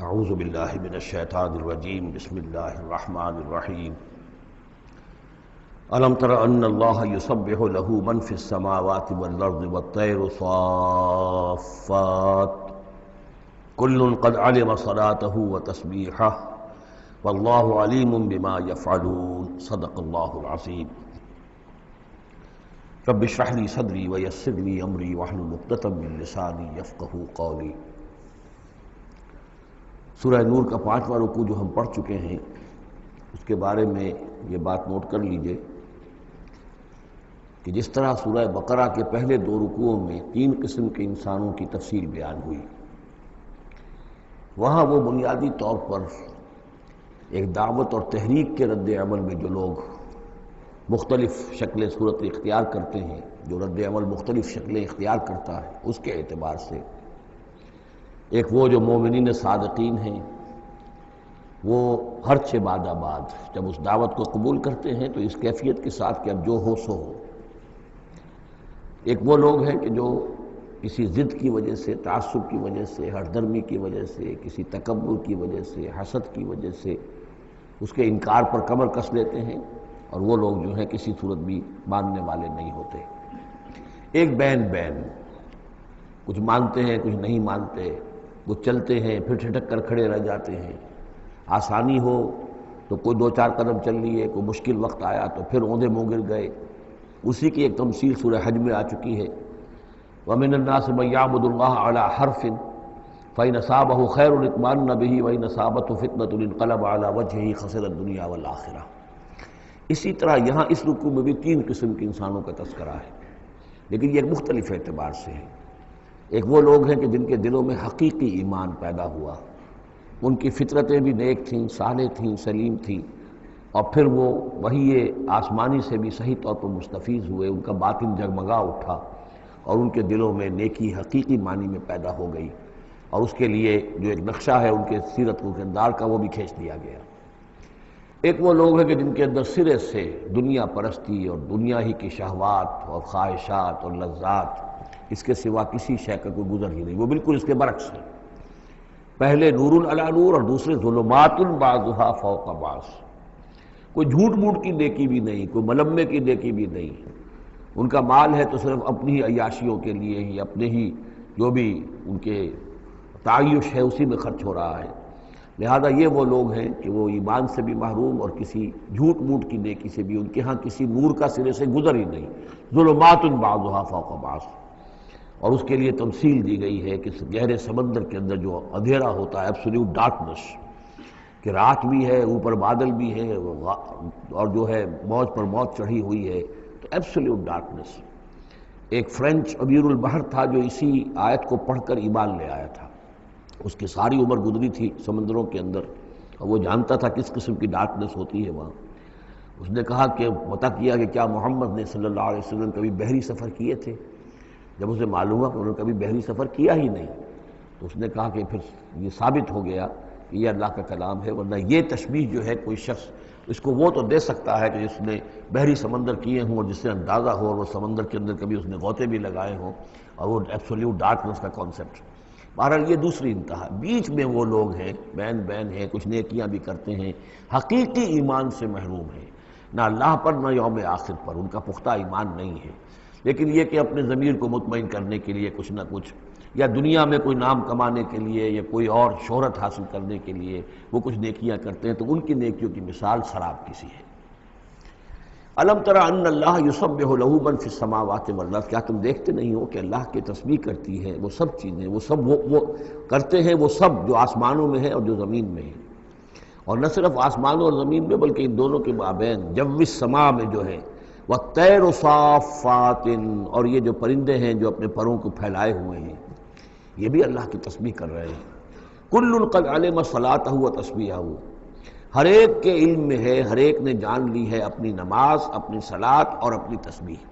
اعوذ باللہ من الشیطان الرجیم بسم اللہ الرحمن الرحیم الم تر ان اللہ یسبح له من فی السماوات والارض والطیر صافات کل قد علم صلاته وتسبیحہ واللہ علیم بما یفعلون صدق اللہ العظیم رب اشرح لی صدری ویسر لی امری واحلل عقدۃ من لسانی یفقہوا قولی۔ سورہ نور کا 5واں رکوع جو ہم پڑھ چکے ہیں اس کے بارے میں یہ بات نوٹ کر لیجئے کہ جس طرح سورہ بقرہ کے پہلے 2 رکوعوں میں 3 قسم کے انسانوں کی تفصیل بیان ہوئی، وہاں وہ بنیادی طور پر ایک دعوت اور تحریک کے رد عمل میں جو لوگ مختلف شکلیں صورتیں اختیار کرتے ہیں، جو رد عمل مختلف شکلیں اختیار کرتا ہے، اس کے اعتبار سے ایک وہ جو مومنین صادقین ہیں، وہ ہر چہ بعد جب اس دعوت کو قبول کرتے ہیں تو اس کیفیت کے ساتھ کہ اب جو ہو سو ہو۔ ایک وہ لوگ ہیں کہ جو کسی ضد کی وجہ سے، تعصب کی وجہ سے، ہردرمی کی وجہ سے، کسی تکبر کی وجہ سے، حسد کی وجہ سے اس کے انکار پر کمر کس لیتے ہیں، اور وہ لوگ جو ہیں کسی صورت بھی ماننے والے نہیں ہوتے۔ ایک بین کچھ مانتے ہیں کچھ نہیں مانتے، وہ چلتے ہیں پھر ٹھٹک کر کھڑے رہ جاتے ہیں، آسانی ہو تو کوئی 2-4 قدم چل لیے، کوئی مشکل وقت آیا تو پھر اوندے منہ گر گئے۔ اسی کی ایک تمثیل سورہ حج میں آ چکی ہے، وَمِنَ النَّاسِ مَن يَعْبُدُ اللَّهَ عَلَى حَرْفٍ فَإِنْ أَصَابَهُ خَيْرٌ اطْمَأَنَّ بِهِ وَإِنْ أَصَابَتْهُ فِتْنَةٌ انقلب عَلَى وَجْهِهِ خَسِرَ الدُّنْيَا وَالْآخِرَةَ۔ اسی طرح یہاں اس رکوع میں بھی 3 قسم کے انسانوں کا تذکرہ ہے، لیکن یہ ایک مختلف اعتبار سے ہے۔ ایک وہ لوگ ہیں کہ جن کے دلوں میں حقیقی ایمان پیدا ہوا، ان کی فطرتیں بھی نیک تھیں، صالح تھیں، سلیم تھیں، اور پھر وہ وہی آسمانی سے بھی صحیح طور پر مستفیض ہوئے، ان کا باطن جگمگا اٹھا اور ان کے دلوں میں نیکی حقیقی معنی میں پیدا ہو گئی، اور اس کے لیے جو ایک نقشہ ہے ان کے سیرت و کردار کا وہ بھی کھینچ دیا گیا۔ ایک وہ لوگ ہیں کہ جن کے اندر سرے سے دنیا پرستی اور دنیا ہی کی شہوات اور خواہشات اور لذات، اس کے سوا کسی شے کا کوئی گزر ہی نہیں، وہ بالکل اس کے برعکس ہے۔ پہلے نور علی نور اور دوسرے ظلمات بعضھا فوق بعض۔ کوئی جھوٹ موٹ کی نیکی بھی نہیں، کوئی ملمے کی نیکی بھی نہیں، ان کا مال ہے تو صرف اپنی ہی عیاشیوں کے لیے ہی، اپنے ہی جو بھی ان کے تعیش ہے اسی میں خرچ ہو رہا ہے۔ لہذا یہ وہ لوگ ہیں کہ وہ ایمان سے بھی محروم اور کسی جھوٹ موٹ کی نیکی سے بھی ان کے ہاں کسی نور کا سرے سے گزر ہی نہیں۔ ظلمات بعضھا فوق بعض، اور اس کے لیے تمثیل دی گئی ہے کہ گہرے سمندر کے اندر جو اندھیرا ہوتا ہے، ایبسلیوٹ ڈارکنس، کہ رات بھی ہے، اوپر بادل بھی ہے، اور جو ہے موج پر موج چڑھی ہوئی ہے، تو ایبسلیوٹ ڈارکنس۔ ایک فرینچ امیر البحر تھا جو اسی آیت کو پڑھ کر ایمان لے آیا تھا، اس کی ساری عمر گزری تھی سمندروں کے اندر، اور وہ جانتا تھا کس قسم کی ڈارکنس ہوتی ہے وہاں۔ اس نے کہا کہ پتہ کیا کہ کیا محمد نے صلی اللہ علیہ وسلم کبھی بحری سفر کیے تھے؟ جب اسے معلوم ہوا کہ انہوں نے کبھی بحری سفر کیا ہی نہیں، تو اس نے کہا کہ پھر یہ ثابت ہو گیا کہ یہ اللہ کا کلام ہے، ورنہ یہ تشبیہ جو ہے کوئی شخص اس کو وہ تو دے سکتا ہے کہ جس نے بحری سمندر کیے ہوں اور جس سے اندازہ ہو، اور وہ سمندر کے اندر کبھی اس نے غوطے بھی لگائے ہوں، اور وہ ایبسلیوٹ ڈارکنس کا کانسیپٹ۔ بہرحال یہ دوسری انتہا۔ بیچ میں وہ لوگ ہیں، بین ہیں، کچھ نیکیاں بھی کرتے ہیں، حقیقی ایمان سے محروم ہیں، نہ اللہ پر نہ یوم آخر پر ان کا پختہ ایمان نہیں ہے، لیکن یہ کہ اپنے ضمیر کو مطمئن کرنے کے لیے کچھ نہ کچھ، یا دنیا میں کوئی نام کمانے کے لیے یا کوئی اور شہرت حاصل کرنے کے لیے وہ کچھ نیکیاں کرتے ہیں، تو ان کی نیکیوں کی مثال سراب کسی ہے۔ الم تر ان اللہ یسبح له من فی السماوات والارض، کیا تم دیکھتے نہیں ہو کہ اللہ کی تسبیح کرتی ہے وہ سب چیزیں، وہ سب وہ کرتے ہیں، وہ سب جو آسمانوں میں ہے اور جو زمین میں ہے، اور نہ صرف آسمانوں اور زمین میں بلکہ ان دونوں کے مابین جو السماء میں جو ہے، والطیر صافات، اور یہ جو پرندے ہیں جو اپنے پروں کو پھیلائے ہوئے ہیں، یہ بھی اللہ کی تسبیح کر رہے ہیں۔ کل قد علم صلاتہ و تسبیحہ، ہر ایک کے علم میں ہے، ہر ایک نے جان لی ہے اپنی نماز، اپنی صلاۃ اور اپنی تسبیح۔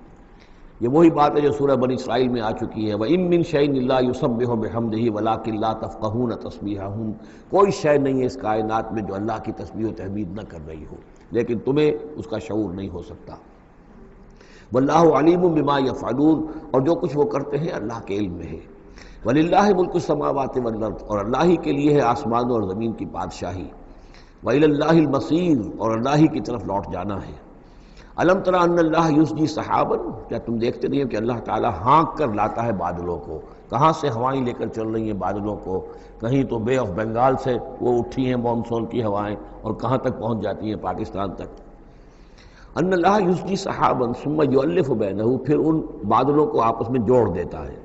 یہ وہی بات ہے جو سورہ بنی اسرائیل میں آ چکی ہے، وَإِن مِّن شَيْءٍ إِلَّا يُسَبِّحُ بِحَمْدِهِ وَلَٰكِن لَّا تَفْقَهُونَ تَسْبِيحَهُمْ، کوئی شے نہیں ہے اس کائنات میں جو اللہ کی تسبیح و تحمید نہ کر رہی ہو، لیکن تمہیں اس کا شعور نہیں ہو سکتا۔ واللہ علیم بما یفعلون، اور جو کچھ وہ کرتے ہیں اللہ کے علم میں ہے۔ وَلِلَّهِ مُلْكُ السَّمَاوَاتِ وَالْأَرْضِ، اور اللہ ہی کے لیے ہے آسمانوں اور زمین کی بادشاہی، وَإِلَى اللَّهِ الْمَصِيرُ، اور اللہ ہی کی طرف لوٹ جانا ہے۔ الم تر ان اللہ یسجی سحابا، کیا تم دیکھتے نہیں ہو کہ اللہ تعالیٰ ہانک کر لاتا ہے بادلوں کو؟ کہاں سے ہوائیں لے کر چل رہی ہیں بادلوں کو؟ کہیں تو بے آف بنگال سے وہ اٹھی ہیں مانسون کی ہوائیں، اور کہاں تک پہنچ جاتی ہیں؟ پاکستان تک۔ ان اللہ یسجی سحابا ثم یؤلف بینہ، پھر ان بادلوں کو آپس میں جوڑ دیتا ہے،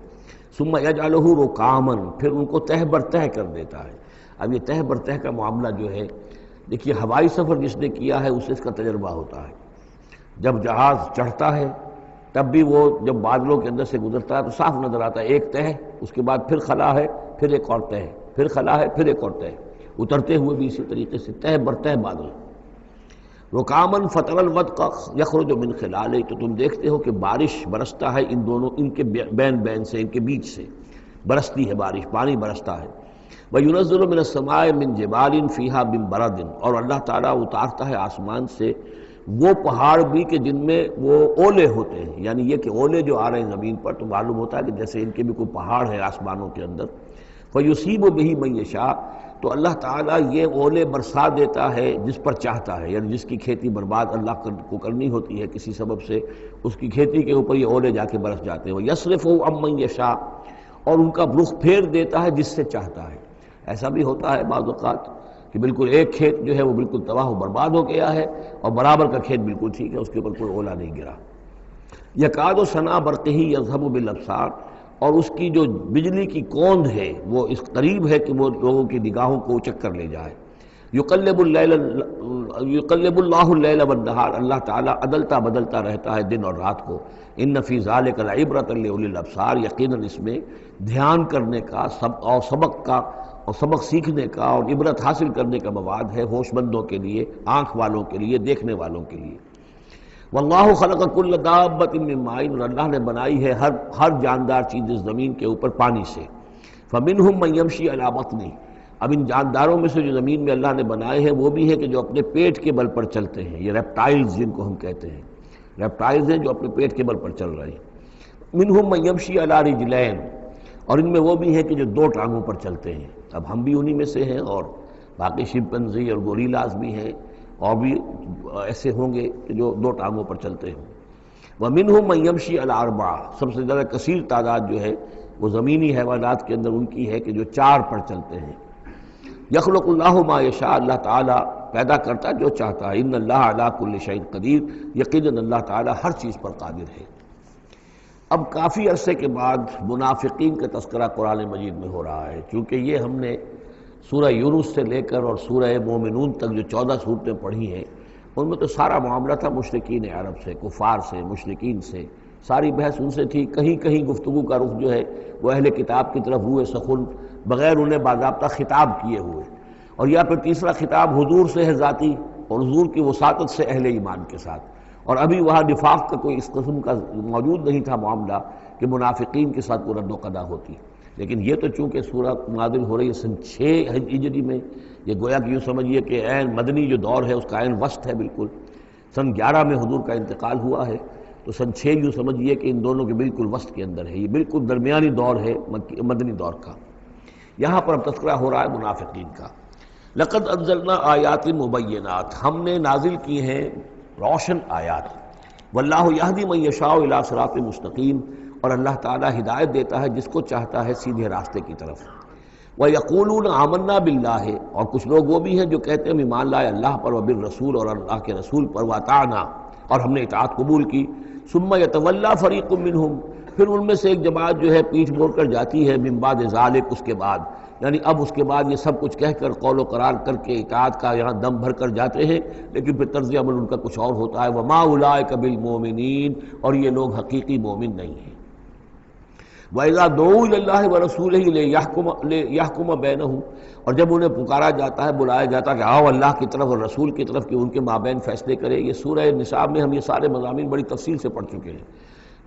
ثم یجعلہ رکاما، پھر ان کو تہ بر تہ کر دیتا ہے۔ اب یہ تہ بر تہ کا معاملہ جو ہے، دیکھیے ہوائی سفر جس نے کیا ہے اسے اس کا تجربہ ہوتا ہے۔ جب جہاز چڑھتا ہے تب بھی وہ جب بادلوں کے اندر سے گزرتا ہے تو صاف نظر آتا ہے ایک تہ، اس کے بعد پھر خلا ہے، پھر ایک اور تہ، پھر خلا ہے، پھر ایک اور تہ، اترتے ہوئے بھی اسی طریقے سے تہ بر تہ بادل۔ رکامن فتر الودق یخرج من خلالہ، تو تم دیکھتے ہو کہ بارش برستا ہے ان دونوں، ان کے بین بین سے، ان کے بیچ سے برستی ہے بارش، پانی برستا ہے۔ وَيُنَزِّلُ مِنَ السَّمَاءِ مِن جِبَالٍ فِيهَا مِن بَرَدٍ، اور اللہ تعالیٰ اتارتا ہے آسمان سے وہ پہاڑ بھی کہ جن میں وہ اولے ہوتے ہیں، یعنی یہ کہ اولے جو آ رہے ہیں زمین پر تو معلوم ہوتا ہے کہ جیسے ان کے بھی کوئی پہاڑ ہے آسمانوں کے اندر۔ فَيُصِيبُ بِهِ مَن يَشَاءُ، تو اللہ تعالیٰ یہ اولے برسا دیتا ہے جس پر چاہتا ہے، یعنی جس کی کھیتی برباد اللہ کو کرنی ہوتی ہے کسی سبب سے، اس کی کھیتی کے اوپر یہ اولے جا کے برس جاتے ہیں۔ وَيَصْرِفُهُ عَن مَن يَشَاءُ، اور ان کا رخ پھیر دیتا ہے جس سے چاہتا ہے۔ ایسا بھی ہوتا ہے بعض اوقات کہ بالکل ایک کھیت جو ہے وہ بالکل تباہ و برباد ہو گیا ہے، اور برابر کا کھیت بالکل ٹھیک ہے، اس کے اوپر کوئی اولا نہیں گرا۔ یکاد سنا برقہ یذہب بالابصار، اور اس کی جو بجلی کی کوند ہے وہ اس قریب ہے کہ وہ لوگوں کی نگاہوں کو اچک کر لے جائے۔ یقلب اللہ اللیل والنہار، اللہ تعالیٰ عدلتا بدلتا رہتا ہے دن اور رات کو۔ ان فی ذلک لعبرۃ لاولی الابصار، یقیناً اس میں دھیان کرنے کا اور سبق سیکھنے کا اور عبرت حاصل کرنے کا مواد ہے ہوش مندوں کے لیے، آنکھ والوں کے لیے، دیکھنے والوں کے لیے۔ واللہ خلق کل دابۃ من ماء، اور اللہ نے بنائی ہے ہر جاندار چیز اس زمین کے اوپر پانی سے۔ فمنہم من یمشی علی بطنہ، اب ان جانداروں میں سے جو زمین میں اللہ نے بنائے ہیں وہ بھی ہے کہ جو اپنے پیٹ کے بل پر چلتے ہیں، یہ ریپٹائلز جن کو ہم کہتے ہیں، ریپٹائلز ہیں جو اپنے پیٹ کے بل پر چل رہے ہیں۔ منہم من یمشی علی رجلین، اور ان میں وہ بھی ہیں کہ جو دو ٹانگوں پر چلتے ہیں۔ اب ہم بھی انہی میں سے ہیں، اور باقی شمپنزی اور گوریلاز بھی ہیں، اور بھی ایسے ہوں گے کہ جو دو ٹانگوں پر چلتے ہوں۔ وَمِنْهُمْ مَنْ يَمْشِي عَلَى أَرْبَعٍ، سب سے زیادہ کثیر تعداد جو ہے وہ زمینی حیوانات کے اندر ان کی ہے کہ جو چار پر چلتے ہیں۔ یخلق اللہ ما یشاء، اللہ تعالیٰ پیدا کرتا جو چاہتا ہے۔ ان اللہ علی کل شیء قدیر، یقیناً اللہ تعالیٰ ہر چیز پر قادر ہے۔ اب کافی عرصے کے بعد منافقین کا تذکرہ قرآن مجید میں ہو رہا ہے، چونکہ یہ ہم نے سورہ یونس سے لے کر اور سورہ مومنون تک جو 14 صورتیں پڑھی ہیں ان میں تو سارا معاملہ تھا مشرکین عرب سے، کفار سے، مشرکین سے، ساری بحث ان سے تھی۔ کہیں کہیں گفتگو کا رخ جو ہے وہ اہل کتاب کی طرف ہوئے سخن، بغیر انہیں باضابطہ خطاب کیے ہوئے، اور یا پھر تیسرا خطاب حضور سے ہے ذاتی، اور حضور کی وساطت سے اہل ایمان کے ساتھ، اور ابھی وہاں نفاق کا کوئی اس قسم کا موجود نہیں تھا معاملہ کہ منافقین کے ساتھ کوئی رد و قضا ہوتی۔ لیکن یہ تو چونکہ سورہ نازل ہو رہی ہے سن 6 ہجری میں، یہ گویا کہ یوں سمجھیے کہ عین مدنی جو دور ہے اس کا عین وسط ہے بالکل۔ سن 11 میں حضور کا انتقال ہوا ہے، تو سن 6 یوں سمجھیے کہ ان دونوں کے بالکل وسط کے اندر ہے، یہ بالکل درمیانی دور ہے مدنی دور کا۔ یہاں پر اب تذکرہ ہو رہا ہے منافقین کا۔ لقد انزلنا آیات مبینات، ہم نے نازل کی ہیں روشن آیات۔ واللہ یہدی من یشاء الی صراط مستقیم، اور اللہ تعالیٰ ہدایت دیتا ہے جس کو چاہتا ہے سیدھے راستے کی طرف۔ وَيَقُولُونَ آمَنَّا بِاللَّهِ، اور کچھ لوگ وہ بھی ہیں جو کہتے ہیں ایمان لائے اللہ پر، وبالرسول، اور اللہ کے رسول پر، وَأَطَعْنَا، اور ہم نے اطاعت قبول کی۔ ثُمَّ يَتَوَلَّىٰ فَرِيقٌ مِّنْهُمْ، پھر ان میں سے ایک جماعت جو ہے پیٹھ موڑ کر جاتی ہے، مِن بَعْدِ ذَلِكَ، اس کے بعد، یعنی اب اس کے بعد یہ سب کچھ کہہ کر قول و قرار کر کے اطاعت کا یہاں دم بھر کر جاتے ہیں، لیکن پھر طرز عمل ان کا کچھ اور ہوتا ہے۔ وَمَا أُولَٰئِكَ بِالْمُؤْمِنِينَ، اور یہ لوگ حقیقی مومن نہیں ہیں۔ وَإِذَا دُعُوا إِلَى اللَّهِ وَرَسُولِهِ لِيَحْكُمَ بَيْنَهُمْ، اور جب انہیں پکارا جاتا ہے، بلایا جاتا ہے کہ آؤ اللہ کی طرف اور رسول کی طرف کہ ان کے مابین فیصلے کرے۔ یہ سورہ نساء میں ہم یہ سارے مضامین بڑی تفصیل سے پڑھ چکے ہیں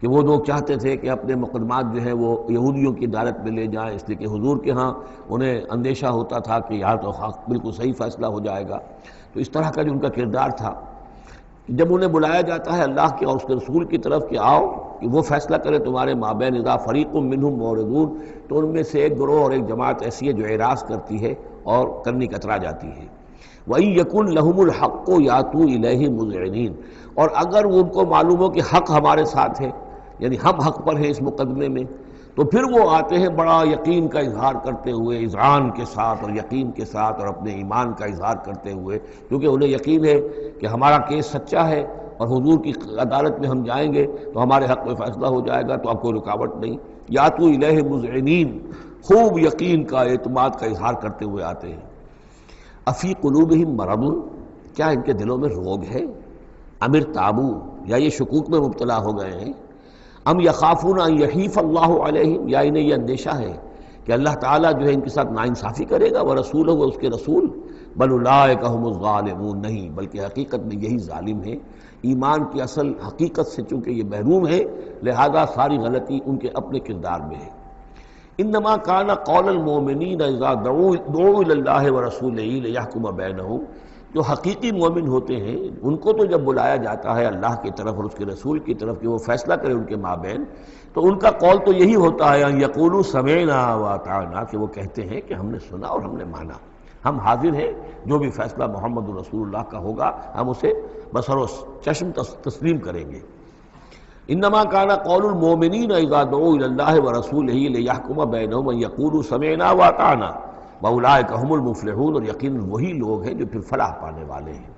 کہ وہ لوگ چاہتے تھے کہ اپنے مقدمات جو ہیں وہ یہودیوں کی عدالت میں لے جائیں، اس لیے کہ حضور کے ہاں انہیں اندیشہ ہوتا تھا کہ یہاں تو حق بالکل صحیح فیصلہ ہو جائے گا۔ تو اس طرح کا جو ان کا کردار تھا، جب انہیں بلایا جاتا ہے اللہ کے اور اس کے رسول کی طرف کہ آؤ کہ وہ فیصلہ کرے تمہارے مابین، اذا فریق منہم معرضون، تو ان میں سے ایک گروہ اور ایک جماعت ایسی ہے جو اعراض کرتی ہے اور کرنی کترا جاتی ہے۔ وَإِن يَكُن لَهُمُ الْحَقُّ يَأْتُوا إِلَيْهِ مُذْعِنِينَ، اور اگر ان کو معلوم ہو کہ حق ہمارے ساتھ ہے، یعنی ہم حق پر ہیں اس مقدمے میں، تو پھر وہ آتے ہیں بڑا یقین کا اظہار کرتے ہوئے، اذعان کے ساتھ اور یقین کے ساتھ اور اپنے ایمان کا اظہار کرتے ہوئے، کیونکہ انہیں یقین ہے کہ ہمارا کیس سچا ہے اور حضور کی عدالت میں ہم جائیں گے تو ہمارے حق میں فیصلہ ہو جائے گا، تو اب کوئی رکاوٹ نہیں۔ یاتوا الیہ مذعنین، خوب یقین کا اعتماد کا اظہار کرتے ہوئے آتے ہیں۔ افی قلوبہم مرض، کیا ان کے دلوں میں روگ ہے؟ ام ارتابوا، یا یہ شکوک میں مبتلا ہو گئے ہیں؟ ام یخافون ان یحیف اللہ علیہم، یا انہیں یہ اندیشہ ہے کہ اللہ تعالیٰ جو ہے ان کے ساتھ ناانصافی کرے گا، ورسولہ، وہ اس کے رسول، بل اولئک هم الظالمون، نہیں بلکہ حقیقت میں یہی ظالم ہیں۔ ایمان کی اصل حقیقت سے چونکہ یہ محروم ہے، لہذا ساری غلطی ان کے اپنے کردار میں ہے۔ انما کان قول المؤمنین اذا دعوا الی اللہ ورسولہ لیحکم بینہم، جو حقیقی مومن ہوتے ہیں ان کو تو جب بلایا جاتا ہے اللہ کی طرف اور اس کے رسول کی طرف کہ وہ فیصلہ کرے ان کے مابین، تو ان کا قول تو یہی ہوتا ہے ان یقولوا سمعنا واطعنا، کہ وہ کہتے ہیں کہ ہم نے سنا اور ہم نے مانا، ہم حاضر ہیں، جو بھی فیصلہ محمد رسول اللہ کا ہوگا ہم اسے بصر و چشم تسلیم کریں گے۔ انما کان قول المؤمنین اذا دعوا الی اللہ ورسولہ لیحکم بینہم ان یقولوا سمعنا واطعنا واولئک هم المفلحون، اور یقیناً وہی لوگ ہیں جو پھر فلاح پانے والے ہیں۔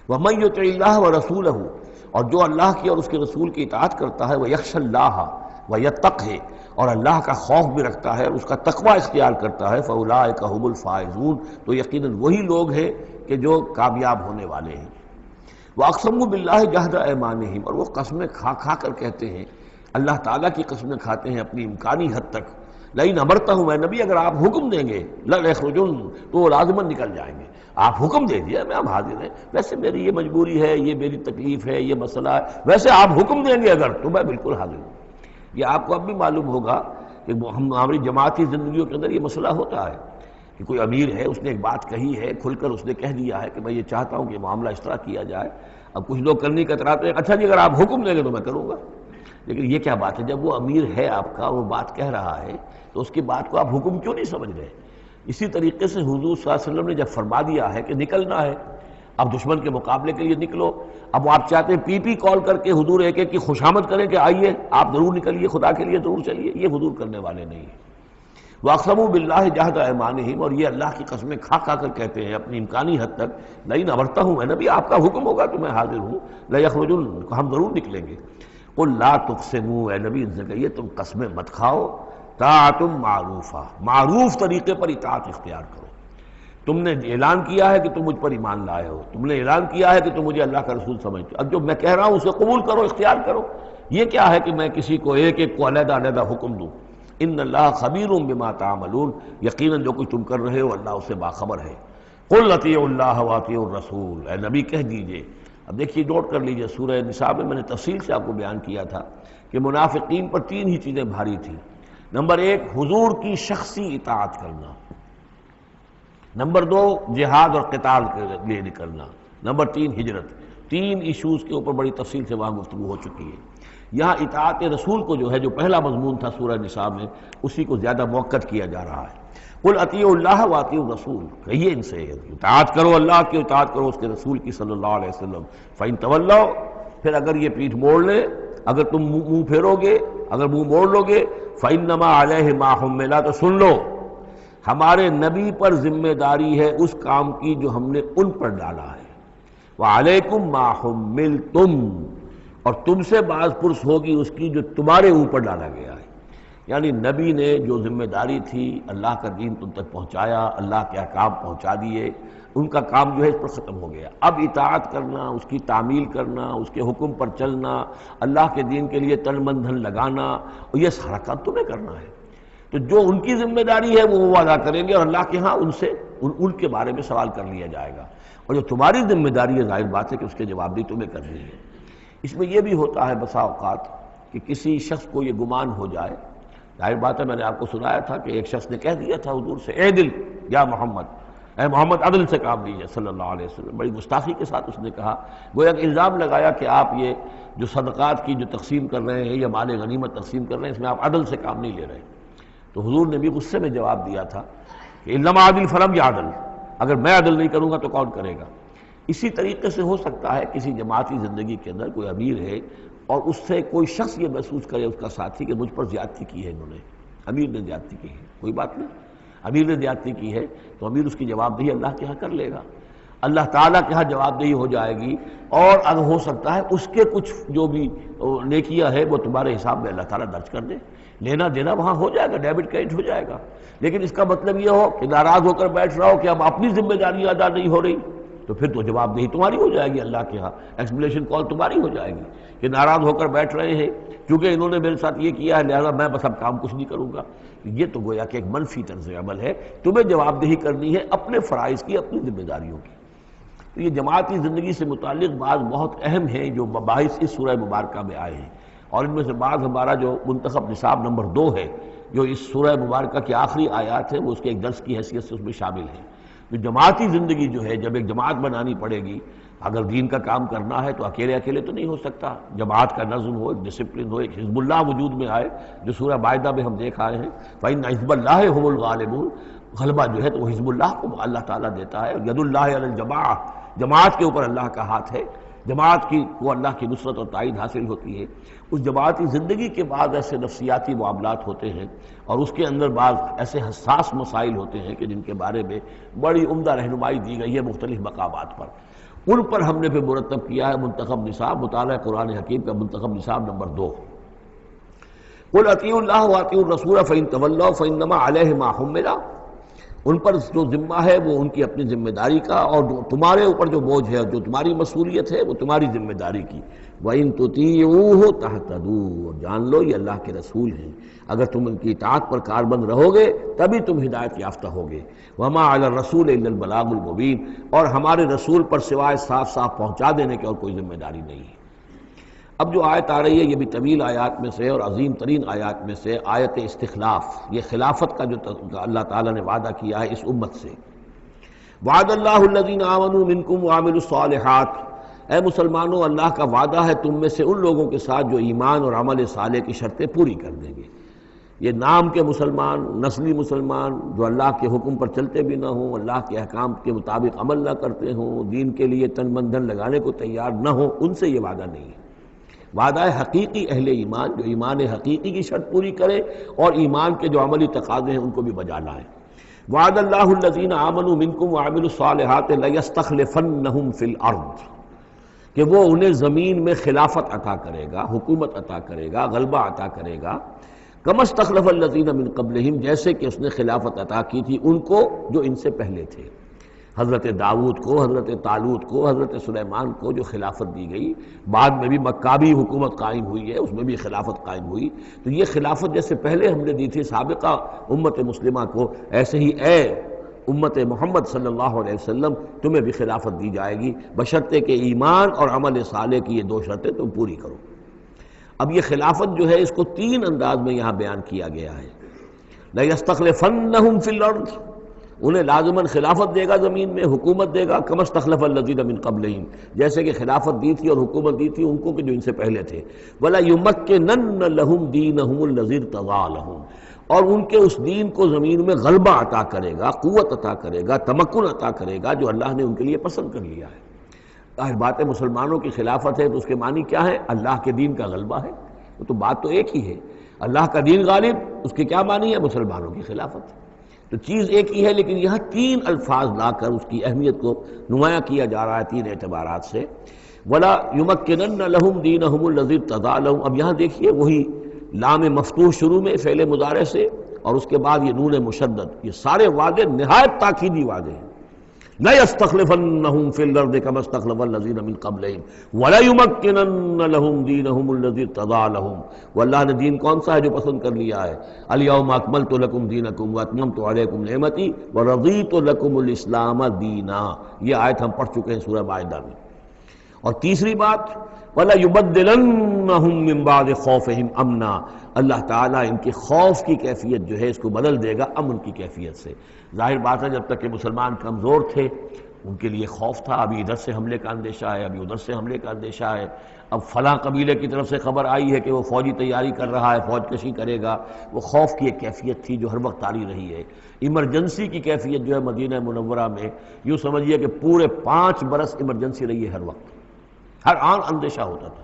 ومن یطع اللہ ورسولہ، اور جو اللہ کی اور اس کے رسول کی اطاعت کرتا ہے، ویخشى اللہ ویتقہ، اور اللہ کا خوف بھی رکھتا ہے اور اس کا تقوی اختیار کرتا ہے، فاولئک هم الفائزون، تو یقیناً وہی لوگ ہیں کہ جو کامیاب ہونے والے ہیں۔ وَأَقْسَمُوا بِاللَّهِ جَهْدَ أَيْمَانِهِمْ، اور وہ قسمیں کھا کھا کر کہتے ہیں، اللہ تعالیٰ کی قسمیں کھاتے ہیں اپنی امکانی حد تک، لئن امرتہم، اے نبی اگر آپ حکم دیں گے، لَيَخْرُجُنَّ، تو وہ لازماً نکل جائیں گے۔ آپ حکم دے دیے میں ہم حاضر ہیں، ویسے میری یہ مجبوری ہے، یہ میری تکلیف ہے، یہ مسئلہ ہے، ویسے آپ حکم دیں گے اگر تو میں بالکل حاضر ہوں۔ یہ آپ کو اب بھی معلوم ہوگا کہ ہماری جماعتی زندگیوں کے اندر یہ مسئلہ ہوتا ہے کہ کوئی امیر ہے، اس نے ایک بات کہی ہے، کھل کر اس نے کہہ دیا ہے کہ میں یہ چاہتا ہوں کہ معاملہ اس طرح کیا جائے۔ اب کچھ لوگ کرنے کتراتے ہیں، اچھا جی اگر آپ حکم دیں گے تو میں کروں گا۔ لیکن یہ کیا بات ہے؟ جب وہ امیر ہے آپ کا، وہ بات کہہ رہا ہے، تو اس کی بات کو آپ حکم کیوں نہیں سمجھ رہے؟ اسی طریقے سے حضور صلی اللہ علیہ وسلم نے جب فرما دیا ہے کہ نکلنا ہے، اب دشمن کے مقابلے کے لیے نکلو، اب وہ آپ چاہتے ہیں پی کال کر کے حضور ایک ایک کی خوشامد کریں کہ آئیے آپ ضرور نکلیے، خدا کے لیے ضرور چلیے، یہ حضور کرنے والے نہیں ہیں۔ وَأَقْسَمُوا بِاللَّهِ جَهْدَ أَيْمَانِهِمْ، اور یہ اللہ کی قسمیں کھا کھا کر کہتے ہیں اپنی امکانی حد تک، لئن امرتہم، اے نبی آپ کا حکم ہوگا تو میں حاضر ہوں، لَيَخْرُجُنَّ، ہم ضرور نکلیں گے۔ قُلْ لَا تُقْسِمُوا، اے نبی ان سے کہیے تم قسمیں مت کھاؤ، طاعۃ معروفہ، معروف طریقے پر اطاعت اختیار کرو۔ تم نے اعلان کیا ہے کہ تم مجھ پر ایمان لائے ہو، تم نے اعلان کیا ہے کہ تم مجھے اللہ کا رسول سمجھتے ہو، اب جو میں کہہ رہا ہوں اسے قبول کرو، اختیار کرو۔ یہ کیا ہے کہ میں کسی کو ایک ایک کو علیحدہ علیحدہ حکم دوں؟ ان اللہ خبیر بما تعملون، یقیناً جو کچھ تم کر رہے ہو اللہ اسے باخبر ہے۔ قل اطیعوا اللہ واطیعوا الرسول، اے نبی کہہ دیجئے۔ اب دیکھیے نوٹ کر لیجئے، سورہ نساء میں نے تفصیل سے آپ کو بیان کیا تھا کہ منافقین پر تین ہی چیزیں بھاری تھیں۔ نمبر ایک، حضور کی شخصی اطاعت کرنا۔ نمبر دو، جہاد اور قتال کے لیے نکلنا۔ نمبر تین، ہجرت۔ تین ایشوز کے اوپر بڑی تفصیل سے وہاں گفتگو ہو چکی ہے۔ یہاں اطاعت رسول کو جو ہے، جو پہلا مضمون تھا سورہ نساء میں، اسی کو زیادہ موقت کیا جا رہا ہے۔ قل اطیعوا اللہ واطیعوا الرسول، کہیے ان سے اطاعت کرو، اللہ کی اطاعت کرو، اس کے رسول کی صلی اللہ علیہ وسلم۔ فإن تولوا، پھر اگر یہ پیٹھ موڑ لے، اگر تم منہ پھیرو گے، اگر منہ موڑ لو گے، فإنما علیہ ما حمل، تو سن لو ہمارے نبی پر ذمہ داری ہے اس کام کی جو ہم نے ان پر ڈالا ہے۔ وعلیکم ما حملتم، اور تم سے باز پرس ہوگی اس کی جو تمہارے اوپر ڈالا گیا ہے۔ یعنی نبی نے جو ذمہ داری تھی اللہ کا دین تم تک پہنچایا، اللہ کے احکام پہنچا دیے، ان کا کام جو ہے اس پر ختم ہو گیا۔ اب اطاعت کرنا، اس کی تعمیل کرنا، اس کے حکم پر چلنا، اللہ کے دین کے لیے تن من دھن لگانا، اور یہ سارا کام تمہیں کرنا ہے۔ تو جو ان کی ذمہ داری ہے وہ ادا کریں گے، اور اللہ کے ہاں ان سے ان کے بارے میں سوال کر لیا جائے گا، اور جو تمہاری ذمہ داری ہے ظاہر بات ہے کہ اس کے جواب بھی تمہیں کرنی ہے۔ اس میں یہ بھی ہوتا ہے بسا اوقات کہ کسی شخص کو یہ گمان ہو جائے، ظاہر بات ہے میں نے آپ کو سنایا تھا کہ ایک شخص نے کہہ دیا تھا حضور سے، اے دل یا محمد، اے محمد عدل سے کام لیجیے صلی اللہ علیہ وسلم. بڑی گستاخی کے ساتھ اس نے کہا، گویا کہ الزام لگایا کہ آپ یہ جو صدقات کی جو تقسیم کر رہے ہیں یا مال غنیمت تقسیم کر رہے ہیں اس میں آپ عدل سے کام نہیں لے رہے. تو حضور نے بھی غصے میں جواب دیا تھا کہ انما عدل فلم یا عدل، اگر میں عدل نہیں کروں گا تو کون کرے گا. اسی طریقے سے ہو سکتا ہے کسی جماعتی زندگی کے اندر کوئی امیر ہے اور اس سے کوئی شخص یہ محسوس کرے، اس کا ساتھی، کہ مجھ پر زیادتی کی ہے انہوں نے، امیر نے زیادتی کی ہے. کوئی بات نہیں، امیر نے زیادتی کی ہے تو امیر اس کی جواب دہی اللہ کے ہاں کر لے گا، اللہ تعالیٰ کے ہاں جواب دہی ہو جائے گی. اور اگر ہو سکتا ہے اس کے کچھ جو بھی نیکیاں ہے وہ تمہارے حساب میں اللہ تعالیٰ درج کر دے، لینا دینا وہاں ہو جائے گا، ڈیبٹ کریڈٹ ہو جائے گا. لیکن اس کا مطلب یہ ہو کہ ناراض ہو کر بیٹھ رہا ہو کہ اب اپنی ذمہ داری ادا نہیں ہو رہی، تو پھر تو جواب دہی تمہاری ہو جائے گی اللہ کے ہاں، ایکسپلینیشن کال تمہاری ہو جائے گی کہ ناراض ہو کر بیٹھ رہے ہیں کیونکہ انہوں نے میرے ساتھ یہ کیا ہے لہذا میں بس اب کام کچھ نہیں کروں گا. یہ تو گویا کہ ایک منفی طرز عمل ہے. تمہیں جواب دہی کرنی ہے اپنے فرائض کی، اپنی ذمہ داریوں کی. تو یہ جماعتی زندگی سے متعلق بعض بہت اہم ہیں جو مباحث اس سورہ مبارکہ میں آئے ہیں، اور ان میں سے بعض ہمارا جو منتخب نصاب نمبر 2 ہے جو اس سورہ مبارکہ کی آخری آیات ہیں وہ اس کے ایک درس کی حیثیت سے اس میں شامل ہیں. تو جماعتی زندگی جو ہے، جب ایک جماعت بنانی پڑے گی، اگر دین کا کام کرنا ہے تو اکیلے اکیلے تو نہیں ہو سکتا. جماعت کا نظم ہو، ایک ڈسپلن ہو، ایک حزب اللہ وجود میں آئے جو سورہ مائدہ میں ہم دیکھ آئے ہیں فَإِنَّ حِزْبَ اللَّهِ هُمُ الْغَالِبُونَ. غلبہ جو ہے تو وہ حزب اللہ کو اللہ تعالیٰ دیتا ہے. ید اللہ علی الجماعہ، جماعت کے اوپر اللہ کا ہاتھ ہے، جماعت کی وہ اللہ کی نصرت اور تائید حاصل ہوتی ہے. اس جماعتی زندگی کے بعد ایسے نفسیاتی معاملات ہوتے ہیں اور اس کے اندر بعض ایسے حساس مسائل ہوتے ہیں کہ جن کے بارے میں بڑی عمدہ رہنمائی دی گئی ہے مختلف مقامات پر. ان پر ہم نے پھر مرتب کیا ہے منتخب نصاب، مطالعہ قرآن حکیم کا منتخب نصاب نمبر 2. قُلْ اطیعوا اللہ وَاطیعوا الرَّسُولَ فَإِن تَوَلَّوْا فَإِنَّمَا عَلَیْهِ مَا حُمِّلَ. ان پر جو ذمہ ہے وہ ان کی اپنی ذمہ داری کا، اور جو تمہارے اوپر جو بوجھ ہے، جو تمہاری مسئولیت ہے وہ تمہاری ذمہ داری کی. وَإِن تُطِیعُوهُ تَهْتَدُوا. اور جان لو یہ اللہ کے رسول ہیں، اگر تم ان کی اطاعت پر کاربند رہو گے تبھی تم ہدایت یافتہ ہوگے. وَمَا عَلَى الرَّسُولِ إِلَّا الْبَلَاغُ الْمُبِينُ. اور ہمارے رسول پر سوائے صاف صاف پہنچا دینے کے اور کوئی ذمہ داری نہیں ہے. اب جو آیت آ رہی ہے یہ بھی طویل آیات میں سے اور عظیم ترین آیات میں سے آیت استخلاف، یہ خلافت کا جو اللہ تعالیٰ نے وعدہ کیا ہے اس امت سے. وعد اللہ الذین آمنوا منکم وعملوا الصالحات. اے مسلمانوں، اللہ کا وعدہ ہے تم میں سے ان لوگوں کے ساتھ جو ایمان اور عمل صالح کی شرطیں پوری کر دیں گے. یہ نام کے مسلمان، نسلی مسلمان جو اللہ کے حکم پر چلتے بھی نہ ہوں، اللہ کے احکام کے مطابق عمل نہ کرتے ہوں، دین کے لیے تن من دھن لگانے کو تیار نہ ہوں، ان سے یہ وعدہ نہیں ہے. وعدہ ہے حقیقی اہل ایمان جو ایمان حقیقی کی شرط پوری کرے اور ایمان کے جو عملی تقاضے ہیں ان کو بھی بجا لائیں. وعد اللہ الذین آمنوا منکم وعملوا الصالحات لیستخلفنہم فی الارض. کہ وہ انہیں زمین میں خلافت عطا کرے گا، حکومت عطا کرے گا، غلبہ عطا کرے گا. کما استخلف الذین من قبلہم، جیسے کہ اس نے خلافت عطا کی تھی ان کو جو ان سے پہلے تھے. حضرت داؤد کو، حضرت طالوت کو، حضرت سلیمان کو جو خلافت دی گئی، بعد میں بھی مکابی حکومت قائم ہوئی ہے، اس میں بھی خلافت قائم ہوئی. تو یہ خلافت جیسے پہلے ہم نے دی تھی سابقہ امت مسلمہ کو، ایسے ہی اے امت محمد صلی اللہ علیہ وسلم تمہیں بھی خلافت دی جائے گی، بشرطے کہ ایمان اور عمل صالح کی یہ 2 شرطیں تم پوری کرو. اب یہ خلافت جو ہے اس کو 3 انداز میں یہاں بیان کیا گیا ہے. لَيَسْتَخْلِفَنَّهُمْ فِي الْأَرْضِ، انہیں لازماً خلافت دے گا زمین میں، حکومت دے گا. کما استخلف الذین من قبلہم، جیسے کہ خلافت دی تھی اور حکومت دی تھی ان کو کہ جو ان سے پہلے تھے. ولا یمکنن لہم دینہم الذی ارتضی لہم، اور ان کے اس دین کو زمین میں غلبہ عطا کرے گا، قوت عطا کرے گا، تمکن عطا کرے گا جو اللہ نے ان کے لیے پسند کر لیا ہے. ظاہر بات ہے مسلمانوں کی خلافت ہے تو اس کے معنی کیا ہے؟ اللہ کے دین کا غلبہ ہے. وہ تو بات تو ایک ہی ہے، اللہ کا دین غالب، اس کے کیا معنی ہے؟ مسلمانوں کی خلافت. تو چیز ایک ہی ہے، لیکن یہاں 3 الفاظ لا کر اس کی اہمیت کو نمایاں کیا جا رہا ہے 3 اعتبارات سے. ولا یمکنن لہم دینہم الذی ارتضی لہم. اب یہاں دیکھیے وہی لام مفتوح شروع میں فعل مضارع سے، اور اس کے بعد یہ نون مشدد، یہ سارے وعدے نہایت تاکیدی وعدے ہیں. لَيَسْتَخْلِفَنَّهُمْ فِي الْأَرْضِ كَمَا اسْتَخْلَفَ الَّذِينَ مِن قَبْلِهِمْ وَلَيُمَكِّنَنَّ لَهُمْ دِينَهُمُ الَّذِي ارْتَضَىٰ لَهُمْ. واللہ نے دین کون سا ہے جو پسند کر لیا ہے؟ الْيَوْمَ أَكْمَلْتُ لَكُمْ دِينَكُمْ وَأَتْمَمْتُ عَلَيْكُمْ نِعْمَتِي وَرَضِيتُ لَكُمُ الْإِسْلَامَ دِينًا. یہ آیت ہم پڑھ چکے ہیں سورہ مائدہ میں. اور تیسری بات وَلَيُبَدِّلَنَّهُم مِّن بَعْدِ خَوْفِهِمْ أَمْنًا، اللہ تعالیٰ ان کے خوف کی کیفیت جو ہے اس کو بدل دے گا امن کی کیفیت سے۔ ظاہر بات ہے جب تک کہ مسلمان کمزور تھے ان کے لیے خوف تھا، ابھی ادھر سے حملے کا اندیشہ ہے، ابھی ادھر سے حملے کا اندیشہ ہے، اب فلاں قبیلے کی طرف سے خبر آئی ہے کہ وہ فوجی تیاری کر رہا ہے، فوج کشی کرے گا۔ وہ خوف کی ایک کیفیت تھی جو ہر وقت طاری رہی ہے۔ ایمرجنسی کی کیفیت جو ہے مدینہ منورہ میں یوں سمجھیے کہ پورے 5 برس ایمرجنسی رہی ہے، ہر وقت ہر آن اندیشہ ہوتا تھا،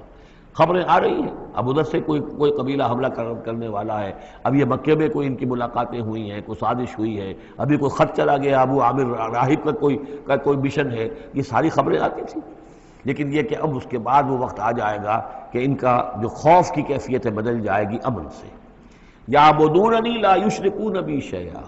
خبریں آ رہی ہیں اب ادھر سے کوئی قبیلہ حملہ کرنے والا ہے، اب یہ مکے میں کوئی ان کی ملاقاتیں ہوئی ہیں، کوئی سازش ہوئی ہے، ابھی کوئی خط چلا گیا ابو عامر راہب کا کوئی مشن ہے، یہ ساری خبریں آتی تھیں۔ لیکن یہ کہ اب اس کے بعد وہ وقت آ جائے گا کہ ان کا جو خوف کی کیفیت ہے بدل جائے گی امن سے۔ یعبدوننی لا یشرکون بی شیئا،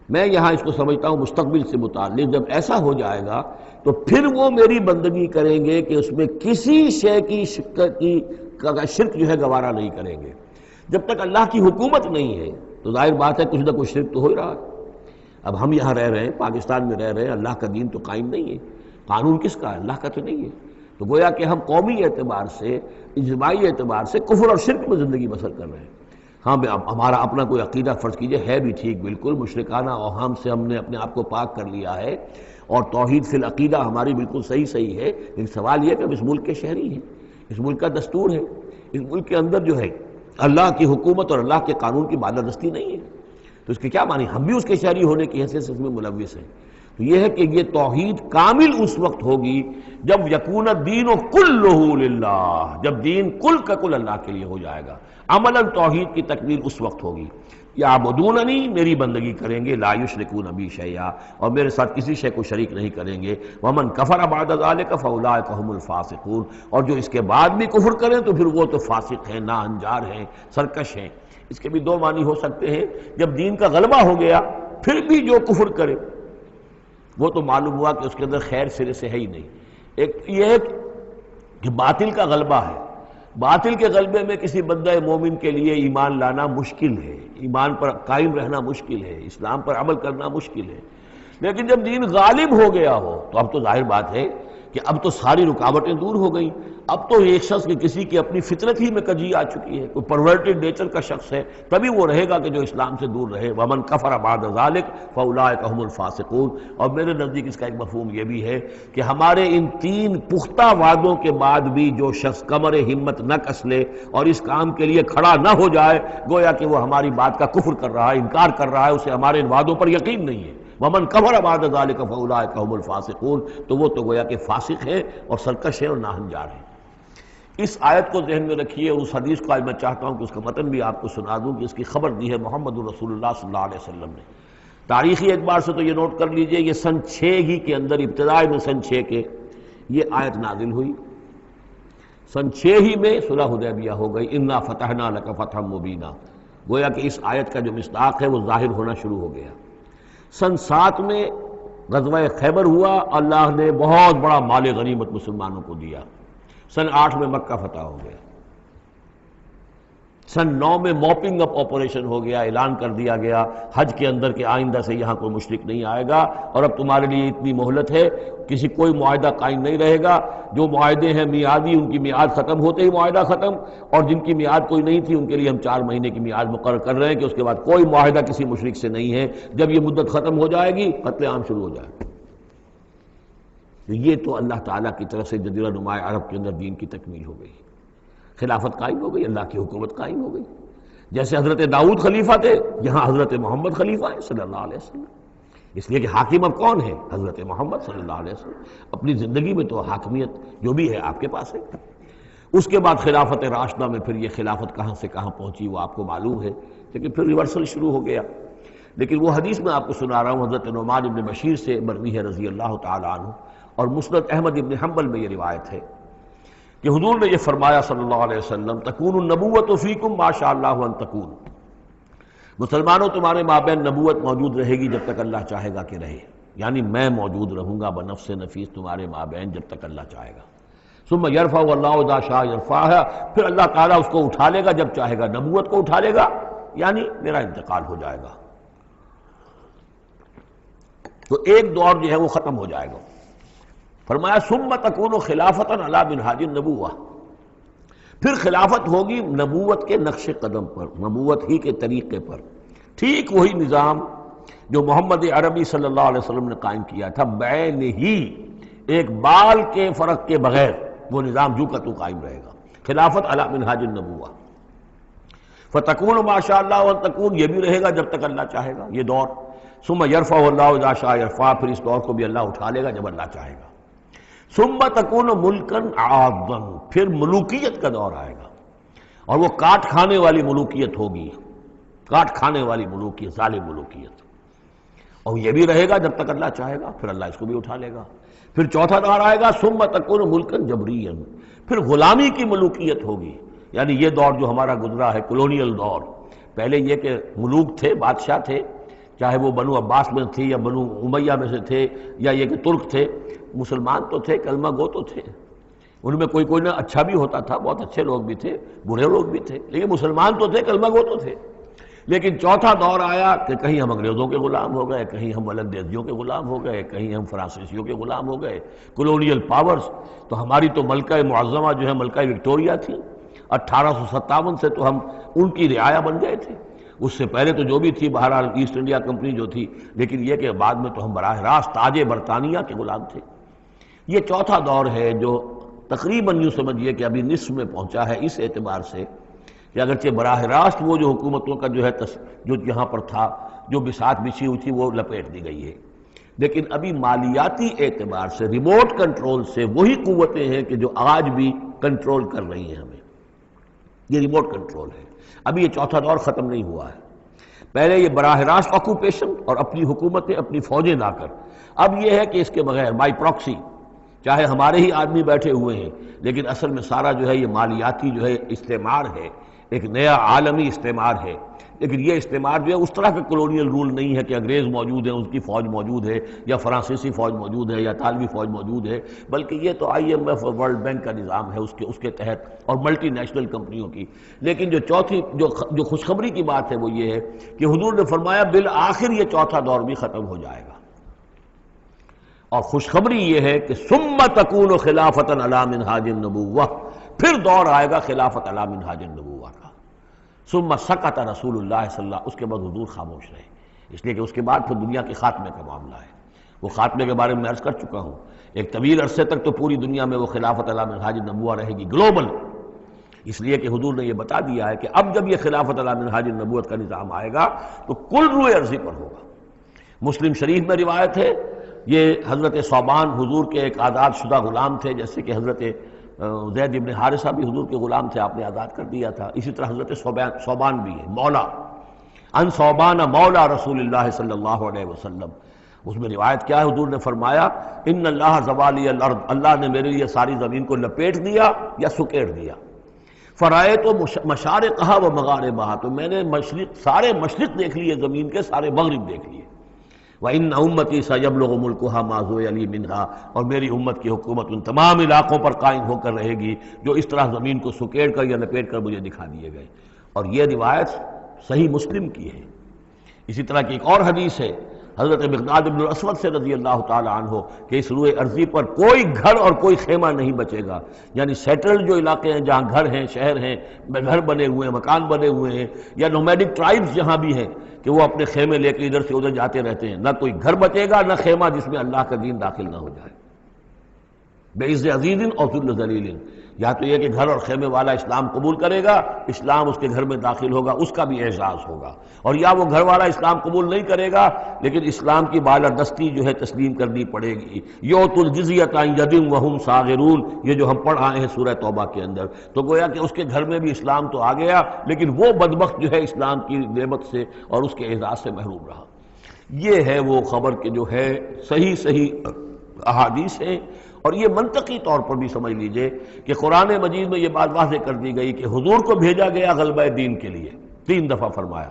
میں یہاں اس کو سمجھتا ہوں مستقبل سے متعلق، جب ایسا ہو جائے گا تو پھر وہ میری بندگی کریں گے کہ اس میں کسی شے کی شرک جو ہے گوارا نہیں کریں گے۔ جب تک اللہ کی حکومت نہیں ہے تو ظاہر بات ہے کچھ نہ کچھ شرک تو ہو ہی رہا ہے۔ اب ہم یہاں رہ رہے ہیں، پاکستان میں رہ رہے ہیں، اللہ کا دین تو قائم نہیں ہے، قانون کس کا ہے؟ اللہ کا تو نہیں ہے۔ تو گویا کہ ہم قومی اعتبار سے، اجتماعی اعتبار سے کفر اور شرک میں زندگی بسر کر رہے ہیں۔ ہاں ہمارا اپنا کوئی عقیدہ فرض کیجئے ہے بھی ٹھیک، بالکل مشرکانہ اوہام سے ہم نے اپنے آپ کو پاک کر لیا ہے، اور توحید فی العقیدہ ہماری بالکل صحیح ہے، لیکن سوال یہ کہ ہم اس ملک کے شہری ہیں، اس ملک کا دستور ہے، اس ملک کے اندر جو ہے اللہ کی حکومت اور اللہ کے قانون کی بالادستی نہیں ہے، تو اس کے کیا معنی؟ ہم بھی اس کے شہری ہونے کی حیثیت سے اس میں ملوث ہیں۔ تو یہ ہے کہ یہ توحید کامل اس وقت ہوگی جب یکون الدین کلہ للہ، جب دین کل کا کل اللہ کے لیے ہو جائے گا۔ عملاً توحید کی تکمیل اس وقت ہوگی۔ یعبدوننی، میری بندگی کریں گے، لا یشرکون بی شیئا، اور میرے ساتھ کسی شے کو شریک نہیں کریں گے۔ ومن کفر بعد ذلک فاولئک هم الفاسقون، اور جو اس کے بعد بھی کفر کریں تو پھر وہ تو فاسق ہیں، ناہنجار ہیں، سرکش ہیں۔ اس کے بھی دو معنی ہو سکتے ہیں، جب دین کا غلبہ ہو گیا پھر بھی جو کفر کرے وہ تو معلوم ہوا کہ اس کے اندر خیر سرے سے ہے ہی نہیں۔ ایک یہ ہے کہ باطل کا غلبہ ہے، باطل کے غلبے میں کسی بندہ مومن کے لیے ایمان لانا مشکل ہے، ایمان پر قائم رہنا مشکل ہے، اسلام پر عمل کرنا مشکل ہے۔ لیکن جب دین غالب ہو گیا ہو تو اب تو ظاہر بات ہے کہ اب تو ساری رکاوٹیں دور ہو گئیں، اب تو ایک شخص کی کسی کی اپنی فطرت ہی میں کجی آ چکی ہے، کوئی پرورٹڈ نیچر کا شخص ہے تبھی وہ رہے گا کہ جو اسلام سے دور رہے۔ ومن کفر بعد ذلک فاولئک هم الفاسقون، اور میرے نزدیک اس کا ایک مفہوم یہ بھی ہے کہ ہمارے ان 3 پختہ وعدوں کے بعد بھی جو شخص کمر ہمت نہ کس لے اور اس کام کے لیے کھڑا نہ ہو جائے، گویا کہ وہ ہماری بات کا کفر کر رہا ہے، انکار کر رہا ہے، اسے ہمارے ان وعدوں پر یقین نہیں ہے۔ ومن کفر بعد ذلک فاولئک هم الفاسقون، تو وہ تو گویا کہ فاسق ہے اور سرکش ہے اور ناہنجار ہے۔ اس آیت کو ذہن میں رکھیے، اور اس حدیث کو آج میں چاہتا ہوں کہ اس کا متن بھی آپ کو سنا دوں کہ اس کی خبر دی ہے محمد رسول اللہ صلی اللہ علیہ وسلم نے۔ تاریخی اعتبار سے تو یہ نوٹ کر لیجئے، یہ سن 6 ہی کے اندر، ابتدائی میں سن 6 کے یہ آیت نازل ہوئی، سن 6 ہی میں صلح حدیبیہ ہو گئی، انا فتحنا لک فتحا مبینا، گویا کہ اس آیت کا جو مصداق ہے وہ ظاہر ہونا شروع ہو گیا۔ سن 7 میں غزوہ خیبر ہوا، اللہ نے بہت بڑا مال غنیمت مسلمانوں کو دیا۔ سن 8 میں مکہ فتح ہو گیا۔ سن 9 میں موپنگ اپ آپریشن ہو گیا، اعلان کر دیا گیا حج کے اندر کہ آئندہ سے یہاں کوئی مشرک نہیں آئے گا، اور اب تمہارے لیے اتنی مہلت ہے، کوئی معاہدہ قائم نہیں رہے گا، جو معاہدے ہیں میعادی ان کی میعاد ختم ہوتے ہی معاہدہ ختم، اور جن کی میعاد کوئی نہیں تھی ان کے لیے ہم 4 مہینے کی میعاد مقرر کر رہے ہیں کہ اس کے بعد کوئی معاہدہ کسی مشرک سے نہیں ہے، جب یہ مدت ختم ہو جائے گی قتل عام شروع ہو جائے گا۔ یہ تو اللہ تعالیٰ کی طرف سے جزیرہ نما عرب کے اندر دین کی تکمیل ہو گئی، خلافت قائم ہو گئی، اللہ کی حکومت قائم ہو گئی۔ جیسے حضرت داؤد خلیفہ تھے، یہاں حضرت محمد خلیفہ ہیں صلی اللہ علیہ وسلم، اس لیے کہ حاکم اب کون ہے؟ حضرت محمد صلی اللہ علیہ وسلم۔ اپنی زندگی میں تو حاکمیت جو بھی ہے آپ کے پاس ہے۔ اس کے بعد خلافت راشدہ میں پھر یہ خلافت کہاں سے کہاں پہنچی وہ آپ کو معلوم ہے، لیکن پھر ریورسل شروع ہو گیا۔ لیکن وہ حدیث میں آپ کو سنا رہا ہوں، حضرت نعمان بن بشیر سے مروی ہے رضی اللہ تعالیٰ عنہ، اور مسند احمد بن حنبل میں یہ روایت ہے کہ حضور نے یہ فرمایا صلی اللہ علیہ وسلم، تکون النبوۃ فیکم ما شاء اللہ ان تکون، مسلمانوں تمہارے مابین نبوت موجود رہے گی جب تک اللہ چاہے گا کہ رہے، یعنی میں موجود رہوں گا بنفس نفیس تمہارے مابین جب تک اللہ چاہے گا۔ ثم یرفع اللہ اذا شاء یرفعها، پھر اللہ تعالیٰ اس کو اٹھا لے گا جب چاہے گا، نبوت کو اٹھا لے گا، یعنی میرا انتقال ہو جائے گا، تو ایک دور جو ہے وہ ختم ہو جائے گا۔ فرمایا ثم تکون خلافۃ علی منہاج النبوۃ، پھر خلافت ہوگی نبوت کے نقش قدم پر، نبوت ہی کے طریقے پر، ٹھیک وہی نظام جو محمد عربی صلی اللہ علیہ وسلم نے قائم کیا تھا، بعین ہی ایک بال کے فرق کے بغیر وہ نظام جو کا تو قائم رہے گا، خلافت علی منہاج النبوہ۔ فتکون ما شاء اللہ وان تکون، یہ بھی رہے گا جب تک اللہ چاہے گا یہ دور۔ ثم یرفع اللہ اذا شاء یرفع، پھر اس دور کو بھی اللہ اٹھا لے گا جب اللہ چاہے گا۔ ثم تکون ملکن عاضا، پھر ملوکیت کا دور آئے گا، اور وہ کاٹ کھانے والی ملوکیت ہوگی، کاٹ کھانے والی ملوکیت، ظالم ملوکیت، اور یہ بھی رہے گا جب تک اللہ چاہے گا، پھر اللہ اس کو بھی اٹھا لے گا۔ پھر چوتھا دور آئے گا ثم تکون ملکن جبریا، پھر غلامی کی ملوکیت ہوگی، یعنی یہ دور جو ہمارا گزرا ہے کولونیل دور، پہلے یہ کہ ملوک تھے، بادشاہ تھے، چاہے وہ بنو عباس میں تھے یا بنو امیہ میں سے تھے، یا یہ کہ ترک تھے، مسلمان تو تھے، کلمہ گو تو تھے، ان میں کوئی کوئی نہ اچھا بھی ہوتا تھا، بہت اچھے لوگ بھی تھے، برے لوگ بھی تھے، لیکن مسلمان تو تھے، کلمہ گو تو تھے۔ لیکن چوتھا دور آیا کہ کہیں ہم انگریزوں کے غلام ہو گئے، کہیں ہم ولندیزیوں کے غلام ہو گئے، کہیں ہم فرانسیسیوں کے غلام ہو گئے، کولونیل پاورز۔ تو ہماری تو ملکہ معظمہ جو ہے ملکہ وکٹوریہ تھی، 1857 سے تو ہم ان کی رعایا بن گئے تھے، اس سے پہلے تو جو بھی تھی بہرحال ایسٹ انڈیا کمپنی جو تھی، لیکن یہ کہ بعد میں تو ہم براہ راست تاج برطانیہ کے غلام تھے۔ یہ چوتھا دور ہے جو تقریباً یوں سمجھیے کہ ابھی نصف میں پہنچا ہے، اس اعتبار سے کہ اگرچہ براہ راست وہ جو حکومتوں کا جو ہے جو یہاں پر تھا، جو بساط بچھی ہوئی تھی، وہ لپیٹ دی گئی ہے، لیکن ابھی مالیاتی اعتبار سے ریموٹ کنٹرول سے وہی قوتیں ہیں کہ جو آج بھی کنٹرول کر رہی ہیں ہمیں، یہ ریموٹ کنٹرول ہے۔ ابھی یہ چوتھا دور ختم نہیں ہوا ہے، پہلے یہ براہ راست آکوپیشن اور اپنی حکومتیں، اپنی فوجیں لا کر، اب یہ ہے کہ اس کے بغیر بائی پراکسی، چاہے ہمارے ہی آدمی بیٹھے ہوئے ہیں، لیکن اصل میں سارا جو ہے یہ مالیاتی جو ہے استعمار ہے، ایک نیا عالمی استعمار ہے۔ لیکن یہ استعمار جو ہے اس طرح کا کولونیل رول نہیں ہے کہ انگریز موجود ہیں، ان کی فوج موجود ہے، یا فرانسیسی فوج موجود ہے، یا اطالوی فوج موجود ہے، بلکہ یہ تو IMF اور ورلڈ بینک کا نظام ہے اس کے تحت، اور ملٹی نیشنل کمپنیوں کی۔ لیکن جو چوتھی جو خوشخبری کی بات ہے وہ یہ ہے کہ حضور نے فرمایا بالآخر یہ چوتھا دور بھی ختم ہو جائے گا، اور خوشخبری یہ ہے کہ ثم تکون خلافۃ علی منہاج النبوہ، پھر دور آئے گا خلافت علی منہاج النبوہ کا۔ ثم سکت رسول اللہ صلی اللہ، اس کے بعد حضور خاموش رہے، اس لیے کہ اس کے بعد پھر دنیا کے خاتمے کا معاملہ ہے۔ وہ خاتمے کے بارے میں عرض کر چکا ہوں، ایک طویل عرصے تک تو پوری دنیا میں وہ خلافت علی منہاج النبوہ رہے گی، گلوبل، اس لیے کہ حضور نے یہ بتا دیا ہے کہ اب جب یہ خلافت علی منہاج النبوت کا نظام آئے گا تو کل روئے ارضی پر ہوگا۔ مسلم شریف میں روایت ہے، یہ حضرت ثوبان حضور کے ایک آزاد شدہ غلام تھے، جیسے کہ حضرت زید ابن حارثہ بھی حضور کے غلام تھے، آپ نے آزاد کر دیا تھا، اسی طرح حضرت ثوبان بھی ہے مولا، ان ثوبان مولا رسول اللہ صلی اللہ علیہ وسلم۔ اس میں روایت کیا ہے، حضور نے فرمایا ان اللہ زوالی الارض، اللہ نے میرے لیے ساری زمین کو لپیٹ دیا یا سکیڑ دیا، فرائے تو مشارقہا و مغاربہا، تو میں نے سارے مشرق دیکھ لیے زمین کے، سارے مغرب دیکھ لیے، وَإِنَّ أُمَّتِي سَيَبْلُغُ مُلْكُهَا مَا زُوِيَ لِي مِنْهَا، اور میری امت کی حکومت ان تمام علاقوں پر قائم ہو کر رہے گی جو اس طرح زمین کو سکیڑ کر یا لپیٹ کر مجھے دکھا دیے گئے۔ اور یہ روایت صحیح مسلم کی ہے۔ اسی طرح کی ایک اور حدیث ہے حضرت مقداد بن الاسود سے رضی اللہ تعالی عنہ کہ اس روئے ارضی پر کوئی گھر اور کوئی خیمہ نہیں بچے گا، یعنی سیٹلڈ جو علاقے ہیں جہاں گھر ہیں، شہر ہیں، گھر بنے ہوئے ہیں، مکان بنے ہوئے ہیں، یا نومیڈک ٹرائبز جہاں بھی ہیں کہ وہ اپنے خیمے لے کے ادھر سے ادھر جاتے رہتے ہیں، نہ کوئی گھر بچے گا نہ خیمہ جس میں اللہ کا دین داخل نہ ہو جائے۔ بعز عزیز اور ذل ذلیل، یا تو یہ کہ گھر اور خیمے والا اسلام قبول کرے گا، اسلام اس کے گھر میں داخل ہوگا، اس کا بھی اعزاز ہوگا، اور یا وہ گھر والا اسلام قبول نہیں کرے گا لیکن اسلام کی بالادستی جو ہے تسلیم کرنی پڑے گی۔ یؤت الجزیۃ عن ید وہم صاغرون، یہ جو ہم پڑھ آئے ہیں سورہ توبہ کے اندر، تو گویا کہ اس کے گھر میں بھی اسلام تو آ گیا لیکن وہ بدبخت جو ہے اسلام کی نعمت سے اور اس کے اعزاز سے محروم رہا۔ یہ ہے وہ خبر کہ جو ہے صحیح احادیث ہیں، اور یہ منطقی طور پر بھی سمجھ لیجئے کہ قرآن مجید میں یہ بات واضح کر دی گئی کہ حضور کو بھیجا گیا غلبہ دین کے لیے، 3 دفعہ فرمایا۔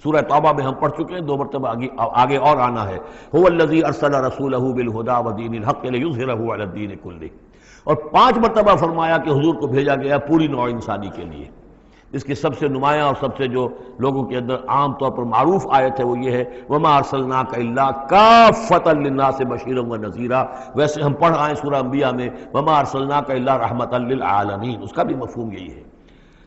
سورہ توبہ میں ہم پڑھ چکے ہیں، 2 مرتبہ آگے اور آنا ہے، هو الذی ارسل رسولہ بالہدی ودین الحق لیظہرہ علی الدین کلہ، اور 5 مرتبہ فرمایا کہ حضور کو بھیجا گیا پوری نوع انسانی کے لیے۔ اس کی سب سے نمایاں اور سب سے جو لوگوں کے اندر عام طور پر معروف آیت ہے وہ یہ ہے وَمَا أَرْسَلْنَاكَ إِلَّا كَافَّةً لِلنَّاسِ بَشِيرًا وَنَذِيرًا. ویسے ہم پڑھ آئے سورہ انبیاء میں وَمَا أَرْسَلْنَاكَ إِلَّا رَحْمَةً لِلْعَالَمِينَ، اس کا بھی مفہوم یہی ہے،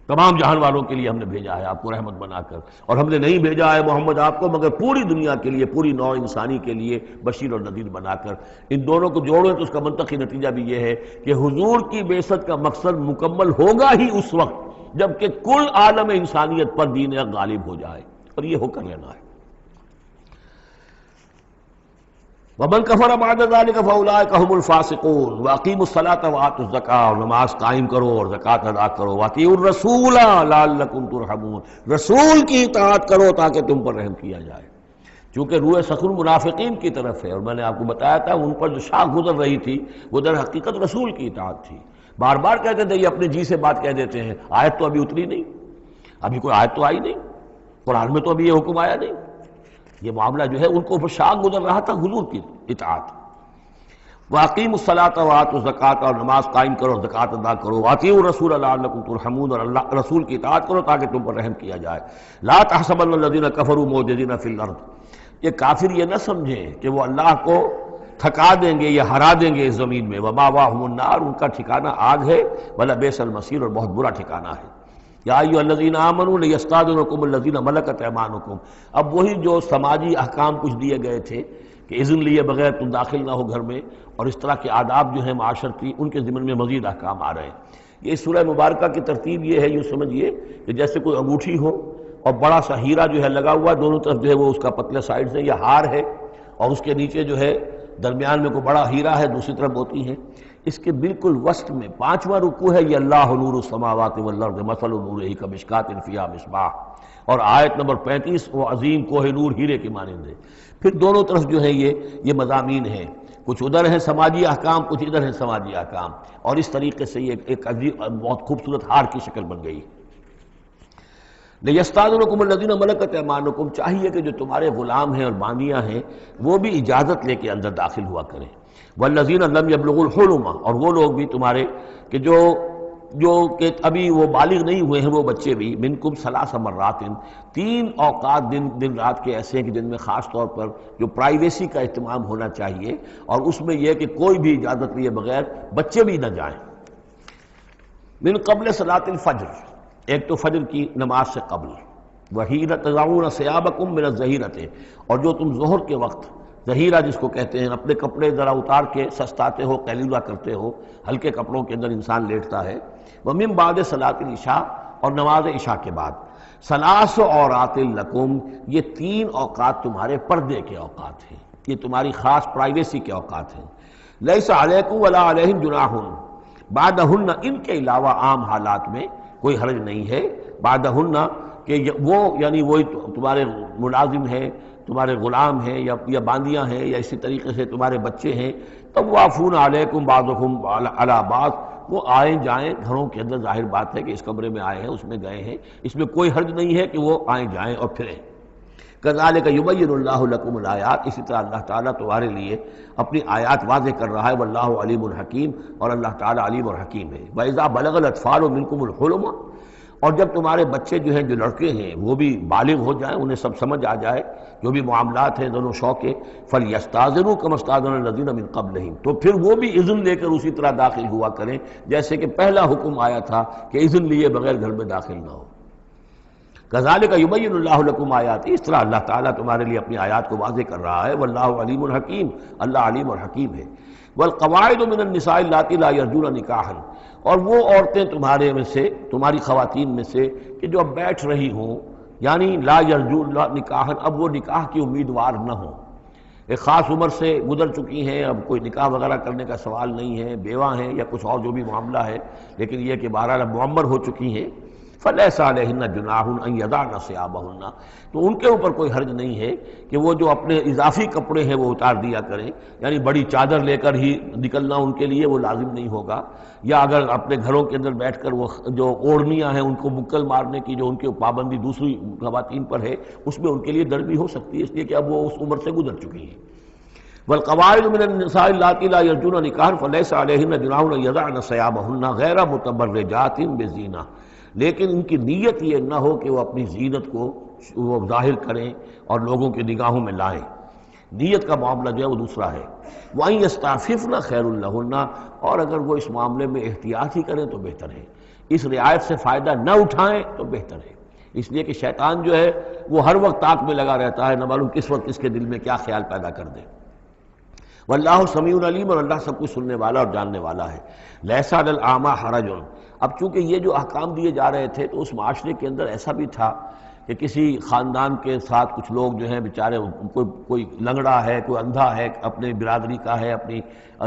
تمام جہان والوں کے لیے ہم نے بھیجا ہے آپ کو رحمت بنا کر، اور ہم نے نہیں بھیجا ہے محمد آپ کو مگر پوری دنیا کے لیے، پوری نوع انسانی کے لیے بشیر اور نذیر بنا کر. ان دونوں کو جوڑیں تو اس کا منطقی نتیجہ بھی یہ ہے کہ حضور کی بعثت کا مقصد مکمل ہوگا ہی اس وقت جبکہ کل عالم انسانیت پر دین حق غالب ہو جائے، اور یہ ہو کر لینا ہے. وَمَنْ كَفَرَ بَعْدَ ذَلِكَ فَأُولَٰئِكَ هُمُ الْفَاسِقُونَ وَأَقِیمُوا الصَّلَاةَ وَآتُوا الزَّکَاةَ، اور نماز قائم کرو اور زکوٰۃ ادا کرو. وَأَطِیعُوا الرَّسُولَ لَعَلَّکُمْ تُرْحَمُونَ، رسول کی اطاعت کرو تاکہ تم پر رحم کیا جائے. چونکہ روح سخن منافقین کی طرف ہے، اور میں نے آپ کو بتایا تھا ان پر جو شاخ گزر رہی تھی وہ در حقیقت رسول کی اطاعت تھی. بار بار کہتے تھے یہ اپنے جی سے بات کہہ دیتے ہیں، آیت تو ابھی اتری نہیں، ابھی کوئی آیت تو آئی نہیں، قرآن میں تو ابھی یہ حکم آیا نہیں. یہ معاملہ جو ہے ان کو شاق گزر رہا تھا حضور کی اطاعت. وَأَقِیمُوا الصَّلَاةَ وَآتُوا الزَّکَاةَ، اور نماز قائم کرو اور زکوٰۃ ادا کرو. وَأَطِیعُوا الرَّسُولَ لَعَلَّکُمْ تُرْحَمُونَ، اور اللہ رسول کی اطاعت کرو تاکہ تم پر رحم کیا جائے. لَا تَحْسَبَنَّ الَّذِينَ كَفَرُوا مُعْجِزِينَ فِي الْأَرْضِ، یہ کافر یہ نہ سمجھیں کہ وہ اللہ کو تھکا دیں گے یا ہرا دیں گے اس زمین میں. وَمَأْوَاهُمُ النَّارُ، ان کا ٹھکانہ آگ ہے. وَلَبِئْسَ الْمَصِيرُ، اور بہت برا ٹھکانہ ہے. یا ایھا الذین آمنوا لیستأذنکم الذین ملکت ایمانکم، اب وہی جو سماجی احکام کچھ دیے گئے تھے کہ اذن لیے بغیر تم داخل نہ ہو گھر میں، اور اس طرح کے آداب جو ہیں معاشرتی ان کے ضمن میں مزید احکام آ رہے ہیں. یہ سورہ مبارکہ کی ترتیب یہ ہے، یوں سمجھیے کہ جیسے کوئی انگوٹھی ہو اور بڑا سا ہیرا جو ہے لگا ہوا دونوں طرف جو ہے وہ اس کا پتلے سائڈ سے یا ہار ہے، اور اس کے نیچے جو ہے درمیان میں کوئی بڑا ہیرا ہے دوسری طرف موتی ہے. اس کے بالکل وسط میں 5واں رکوع ہے یہ اللہ نور السماوات والارض مثل نورہ کمشکاۃ فیہا مصباح، اور آیت نمبر 35 وہ عظیم کوہ نور ہیرے کے مانند ہے. پھر دونوں طرف جو ہے یہ مضامین ہیں، کچھ ادھر ہیں سماجی احکام، کچھ ادھر ہیں سماجی احکام، اور اس طریقے سے یہ ایک عظیم بہت خوبصورت ہار کی شکل بن گئی. لیستأذنکم الذین ملکت ایمانکم، چاہیے کہ جو تمہارے غلام ہیں اور باندیاں ہیں وہ بھی اجازت لے کے اندر داخل ہوا کریں. والذین لم یبلغوا الحلم، اور وہ لوگ بھی تمہارے کہ جو کہ ابھی وہ بالغ نہیں ہوئے ہیں وہ بچے بھی. منکم ثلاث مرات، 3 اوقات دن رات کے ایسے ہیں کہ جن میں خاص طور پر جو پرائیویسی کا اہتمام ہونا چاہیے، اور اس میں یہ کہ کوئی بھی اجازت لیے بغیر بچے بھی نہ جائیں. من قبل صلاۃ الفجر، ایک تو فجر کی نماز سے قبل. وحین تضعون ثیابکم من الظہیرۃ، اور جو تم ظہر کے وقت ظہیرہ جس کو کہتے ہیں اپنے کپڑے ذرا اتار کے سستاتے ہو، قیلولہ کرتے ہو، ہلکے کپڑوں کے اندر انسان لیٹتا ہے. ومن بعد صلاۃ العشاء، اور نماز عشاء کے بعد. ثلاث عورات لکم، یہ 3 اوقات تمہارے پردے کے اوقات ہیں، یہ تمہاری خاص پرائیویسی کے اوقات ہیں. لیس علیکم ولا علیہم جناح بعدہن، ان کے علاوہ عام حالات میں کوئی حرج نہیں ہے. بعدہن کہ وہ یعنی وہی تمہارے ملازم ہیں، تمہارے غلام ہیں یا باندیاں ہیں، یا اسی طریقے سے تمہارے بچے ہیں. طوافون علیکم بعضکم علی بعض، وہ آئیں جائیں گھروں کے اندر. ظاہر بات ہے کہ اس کمرے میں آئے ہیں اس میں گئے ہیں، اس میں کوئی حرج نہیں ہے کہ وہ آئیں جائیں اور پھریں. کذالک یبین اللہ لکم الآیات، اسی طرح اللہ تعالیٰ تمہارے لیے اپنی آیات واضح کر رہا ہے. واللہ علیم الحکیم، اور اللہ تعالیٰ علیم اور حکیم ہے. وَإِذَا بَلَغَ الْأَطْفَالُ مِنْكُمُ الْحُلُمَ، اور جب تمہارے بچے جو ہیں جو لڑکے ہیں وہ بھی بالغ ہو جائیں، انہیں سب سمجھ آ جائے جو بھی معاملات ہیں دونوں شوق کے. فَلْيَسْتَأْذِنُوا كَمَا اسْتَأْذَنَ الَّذِينَ مِنْ قَبْلِهِمْ، تو پھر وہ بھی اذن لے کر اسی طرح داخل ہوا کریں جیسے کہ پہلا حکم آیا تھا کہ اذن لیے بغیر گھر میں داخل نہ ہو. کذالک یبین اللہ لکم آیاتہ، اس طرح اللہ تعالیٰ تمہارے لیے اپنی آیات کو واضح کر رہا ہے. واللہ علیم الحکیم، اللہ علیم اور حکیم ہے. والقواعد من النساء اللاتی لا یرجون نکاحا، اور وہ عورتیں تمہارے میں سے، تمہاری خواتین میں سے کہ جو اب بیٹھ رہی ہوں، یعنی لا یرجون نکاحا، اب وہ نکاح کی امیدوار نہ ہوں، ایک خاص عمر سے گزر چکی ہیں، اب کوئی نکاح وغیرہ کرنے کا سوال نہیں ہے، بیوہ ہیں یا کچھ اور جو بھی معاملہ ہے، لیکن یہ کہ بہرحال اب معمر ہو چکی ہیں. فلیس علیہن جناح ان یضعن ثیابہن، تو ان کے اوپر کوئی حرج نہیں ہے کہ وہ جو اپنے اضافی کپڑے ہیں وہ اتار دیا کریں، یعنی بڑی چادر لے کر ہی نکلنا ان کے لیے وہ لازم نہیں ہوگا. یا اگر اپنے گھروں کے اندر بیٹھ کر وہ جو اوڑھنیاں ہیں ان کو بکل مارنے کی جو ان کی پابندی دوسری خواتین پر ہے، اس میں ان کے لیے ڈر بھی ہو سکتی ہے، اس لیے کہ اب وہ اس عمر سے گزر چکی ہیں. والقواعد من النساء اللاتی لا یرجون نکاحا فلیس علیہن جناح ان یضعن ثیابہن غیر متبرجات بزینہ، لیکن ان کی نیت یہ نہ ہو کہ وہ اپنی زینت کو وہ ظاہر کریں اور لوگوں کی نگاہوں میں لائیں، نیت کا معاملہ جو ہے وہ دوسرا ہے۔ وَأَن يَسْتَعْفِفْنَ خَيْرٌ لَهُنَّ، اور اگر وہ اس معاملے میں احتیاط ہی کریں تو بہتر ہے، اس رعایت سے فائدہ نہ اٹھائیں تو بہتر ہے، اس لیے کہ شیطان جو ہے وہ ہر وقت طاق میں لگا رہتا ہے، نہ معلوم کس وقت اس کے دل میں کیا خیال پیدا کر دے۔ واللہ سمیع علیم، اور اللہ سب کچھ سننے والا اور جاننے والا ہے۔ لیس علی الاعمی حرج، اب چونکہ یہ جو احکام دیے جا رہے تھے تو اس معاشرے کے اندر ایسا بھی تھا کہ کسی خاندان کے ساتھ کچھ لوگ جو ہیں بیچارے، کوئی لنگڑا ہے، کوئی اندھا ہے، اپنے برادری کا ہے، اپنی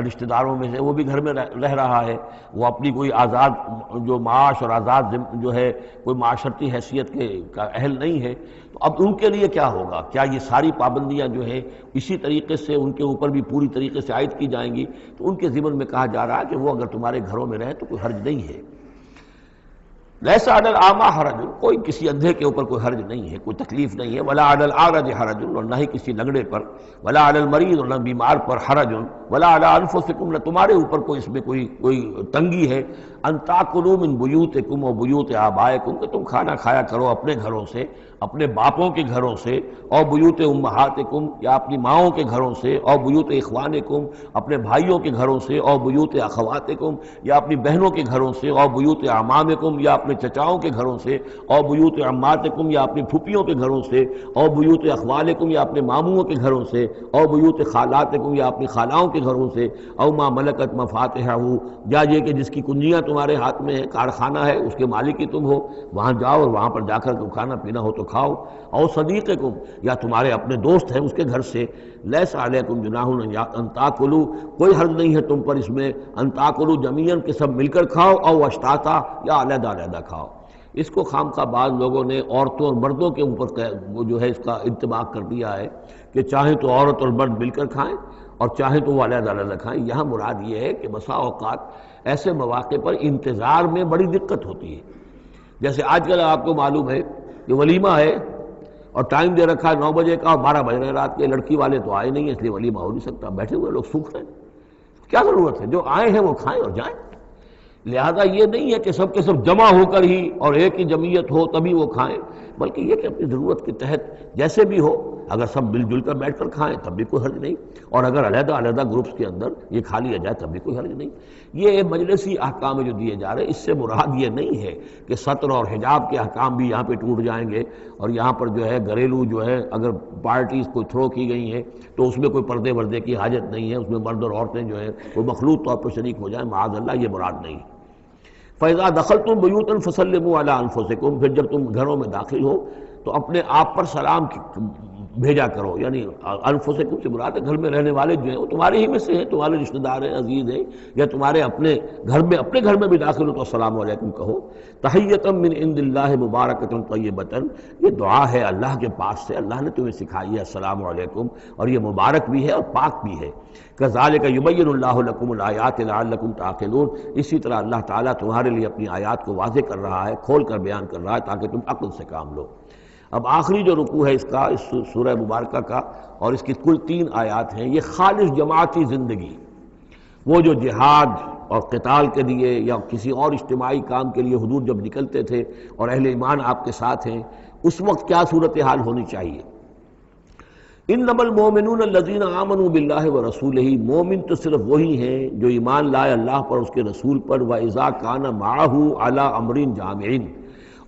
رشتہ داروں میں سے، وہ بھی گھر میں رہ رہا ہے، وہ اپنی کوئی آزاد جو معاش اور آزاد جو ہے کوئی معاشرتی حیثیت کا اہل نہیں ہے، تو اب ان کے لیے کیا ہوگا؟ کیا یہ ساری پابندیاں جو ہیں اسی طریقے سے ان کے اوپر بھی پوری طریقے سے عائد کی جائیں گی؟ تو ان کے ضمن میں کہا جا رہا ہے کہ وہ اگر تمہارے گھروں میں رہیں تو کوئی حرج نہیں ہے۔ لیس علی الاعمی حرج، کوئی کسی اندھے کے اوپر کوئی حرج نہیں ہے، کوئی تکلیف نہیں ہے، ولا علی الاعرج حرج، اور نہ ہی کسی لنگڑے پر، ولا علی المریض، اور نہ بیمار پر حرج، ولا علی انفسکم، نہ تمہارے اوپر کوئی اس میں کوئی تنگی ہے، ان تاکلوا من بیوتکم و بیوت آبائکم، کہ تم کھانا کھایا کرو اپنے گھروں سے، اپنے باپوں کے گھروں سے، اور بیوت امہاتکم، یا اپنی ماؤں کے گھروں سے، اور بیوت اخوانکم، اپنے بھائیوں کے گھروں سے، اور بیوت اخواتکم، یا اپنی بہنوں کے گھروں سے، اور بیوت اعمامکم، یا اپنے چچاؤں کے گھروں سے، اور بیوت عماتکم، یا اپنی پھوپھیوں کے گھروں سے، اور بیوت اخوالکم، یا اپنے ماموؤں کے گھروں سے، اور بیوت خالاتکم، یا اپنی خالاؤں کے گھروں سے، او ما ملکت مفاتحہ، یا یہ کہ جس کی کنجیاں تمہارے ہاتھ میں ہے، کارخانہ ہے، اس کے مالک ہی تم ہو، وہاں جاؤ اور وہاں پر جا کر کھانا پینا ہو تو کھاؤ، او صدیقکم، یا تمہارے اپنے دوست ہیں اس کے گھر سے، لیس علیکم جناح ان تاکلوا، کوئی حرج نہیں ہے تم پر اس میں، ان تاکلوا جمیعاً، کہ سب مل کر کھاؤ، او اشتاتا، یا علیحدہ علیحدہ کھاؤ۔ اس کو خامخواہ بعض لوگوں نے عورتوں اور مردوں کے اوپر وہ جو ہے اس کا انطباق کر دیا ہے کہ چاہیں تو عورت اور مرد مل کر کھائیں اور چاہیں تو وہ علیحدہ علیحدہ کھائیں۔ یہاں مراد یہ ہے کہ بسا اوقات ایسے مواقع پر انتظار میں بڑی دقت ہوتی ہے، جیسے آج کل آپ کو معلوم ہے کہ ولیمہ ہے اور ٹائم دے رکھا ہے 9 بجے کا اور 12 بج رہے رات کے، لڑکی والے تو آئے نہیں ہیں اس لیے ولیمہ ہو نہیں سکتا، بیٹھے ہوئے لوگ سوکھ رہے ہیں، کیا ضرورت ہے؟ جو آئے ہیں وہ کھائیں اور جائیں۔ لہذا یہ نہیں ہے کہ سب کے سب جمع ہو کر ہی اور ایک ہی جمعیت ہو تبھی وہ کھائیں، بلکہ یہ کہ اپنی ضرورت کے تحت جیسے بھی ہو، اگر سب مل جل کر بیٹھ کر کھائیں تب بھی کوئی حرج نہیں، اور اگر علیحدہ علیحدہ گروپس کے اندر یہ کھا لیا جائے تب بھی کوئی حرج نہیں۔ یہ مجلسی احکام جو دیے جا رہے ہیں، اس سے مراد یہ نہیں ہے کہ سطر اور حجاب کے احکام بھی یہاں پہ ٹوٹ جائیں گے، اور یہاں پر جو ہے گھریلو جو ہے اگر پارٹیز کوئی تھرو کی گئی ہیں تو اس میں کوئی پردے وردے کی حاجت نہیں ہے، اس میں مرد اور عورتیں جو ہیں وہ مخلوط طور پر شریک ہو جائیں، معاذ اللہ، یہ مراد نہیں۔ فَإِذَا دَخَلْتُمْ بُيُوتًا فَسَلِّمُوا عَلَىٰ أَنفُسِكُمْ، پھر جب تم گھروں میں داخل ہو تو اپنے آپ پر سلام بھیجا کرو، یعنی انفسکم سے مراد ہے گھر میں رہنے والے جو ہیں وہ تمہارے ہی میں سے ہیں، تمہارے رشتہ دار ہیں، عزیز ہیں، یا تمہارے اپنے گھر میں بھی داخل ہو تو السلام علیکم کہو۔ تحیۃ من عند اللہ مبارکۃ طیبۃ، یہ دعا ہے اللہ کے پاس سے، اللہ نے تمہیں سکھائی ہے السلام علیکم، اور یہ مبارک بھی ہے اور پاک بھی ہے۔ کذالک یبین اللہ لکم الآیات لعلکم تعقلون، اسی طرح اللہ تعالیٰ تمہارے لیے اپنی آیات کو واضح کر رہا ہے، کھول کر بیان کر رہا ہے تاکہ تم عقل سے کام لو۔ اب آخری جو رکوع ہے اس کا، اس سورہ مبارکہ کا، اور اس کی کل 3 آیات ہیں، یہ خالص جماعتی زندگی، وہ جو جہاد اور قتال کے لیے یا کسی اور اجتماعی کام کے لیے حضور جب نکلتے تھے اور اہل ایمان آپ کے ساتھ ہیں، اس وقت کیا صورتحال ہونی چاہیے۔ انما المؤمنون الذین آمنوا باللہ ورسولہ، مومن تو صرف وہی ہیں جو ایمان لائے اللہ پر، اس کے رسول پر، وَإِذَا كَانَ مَعَهُ عَلَىٰ أَمْرٍ جَامِعٍ،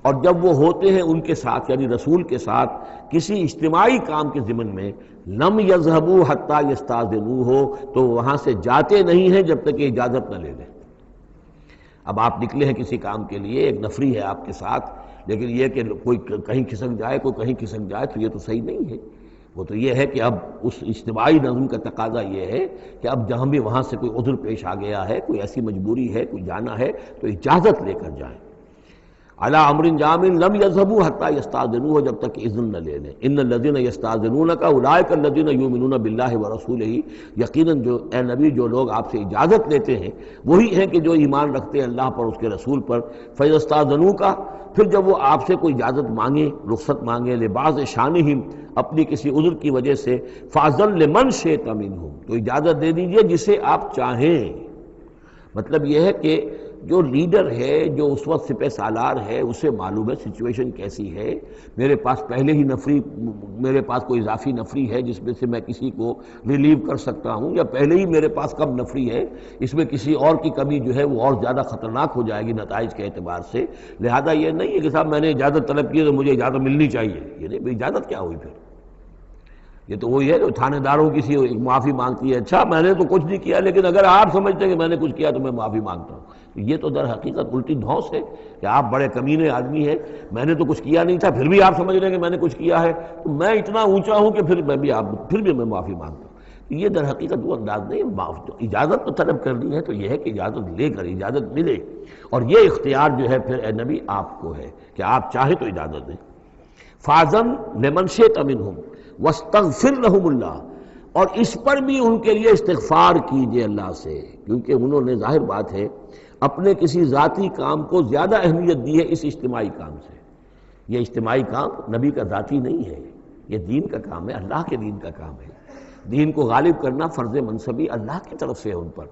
اور جب وہ ہوتے ہیں ان کے ساتھ یعنی رسول کے ساتھ کسی اجتماعی کام کے ضمن میں، لم یذهبوا حتیٰ یستاذنوہ، تو وہاں سے جاتے نہیں ہیں جب تک کہ اجازت نہ لے لیں۔ اب آپ نکلے ہیں کسی کام کے لیے، ایک نفری ہے آپ کے ساتھ، لیکن یہ کہ کوئی کہیں کھسک جائے کوئی کہیں کھسک جائے تو یہ تو صحیح نہیں ہے۔ وہ تو یہ ہے کہ اب اس اجتماعی نظم کا تقاضا یہ ہے کہ اب جہاں بھی وہاں سے کوئی عذر پیش آ گیا ہے، کوئی ایسی مجبوری ہے، کوئی جانا ہے تو اجازت لے کر جائیں۔ علی امر جامع لم یذهبوا حتى یستاذنوہ، جب تک کہ اذن نہ لے لیں۔ ان الذین یستاذنونک اولئک الذین یؤمنون باللہ ورسولہ، یقیناً جو اے نبی جو لوگ آپ سے اجازت لیتے ہیں وہی ہیں کہ جو ایمان رکھتے ہیں اللہ پر، اس کے رسول پر۔ فاذا استاذنوک، پھر جب وہ آپ سے کوئی اجازت مانگے، رخصت مانگے، لبعض شانہم، اپنی کسی عذر کی وجہ سے، فاذن لمن شئت منہم، تو اجازت دے دیجئے جسے آپ چاہیں۔ مطلب یہ ہے کہ جو لیڈر ہے، جو اس وقت سپہ سالار ہے، اسے معلوم ہے سچویشن کیسی ہے، میرے پاس پہلے ہی نفری، میرے پاس کوئی اضافی نفری ہے جس میں سے میں کسی کو ریلیو کر سکتا ہوں، یا پہلے ہی میرے پاس کم نفری ہے، اس میں کسی اور کی کمی جو ہے وہ اور زیادہ خطرناک ہو جائے گی نتائج کے اعتبار سے۔ لہذا یہ نہیں ہے کہ صاحب میں نے اجازت طلب کی تو مجھے اجازت ملنی چاہیے، یہ نہیں، اجازت کیا ہوئی پھر؟ یہ تو وہی ہے جو تھانے داروں کسی معافی مانگتی ہے، اچھا میں نے تو کچھ نہیں کیا لیکن اگر آپ سمجھتے ہیں کہ میں نے کچھ کیا تو میں معافی مانگتا ہوں۔ یہ تو در حقیقت الٹی دھونس ہے کہ آپ بڑے کمینے آدمی ہیں، میں نے تو کچھ کیا نہیں تھا پھر بھی آپ سمجھ رہے ہیں کہ میں نے کچھ کیا ہے، تو میں اتنا اونچا ہوں کہ پھر میں معافی مانگتا ہوں۔ یہ در حقیقت وہ انداز نہیں ہے۔ اجازت تو طلب کرنی ہے تو یہ ہے کہ اجازت لے کر اجازت ملے، اور یہ اختیار جو ہے پھر اے نبی آپ کو ہے کہ آپ چاہے تو اجازت دیں۔ فاذن لمن شئت منہم واستغفر لہم اللہ، اور اس پر بھی ان کے لیے استغفار کیجئے اللہ سے، کیونکہ انہوں نے ظاہر بات ہے اپنے کسی ذاتی کام کو زیادہ اہمیت دی ہے اس اجتماعی کام سے۔ یہ اجتماعی کام نبی کا ذاتی نہیں ہے، یہ دین کا کام ہے، اللہ کے دین کا کام ہے۔ دین کو غالب کرنا فرض منصبی اللہ کی طرف سے ہے ان پر،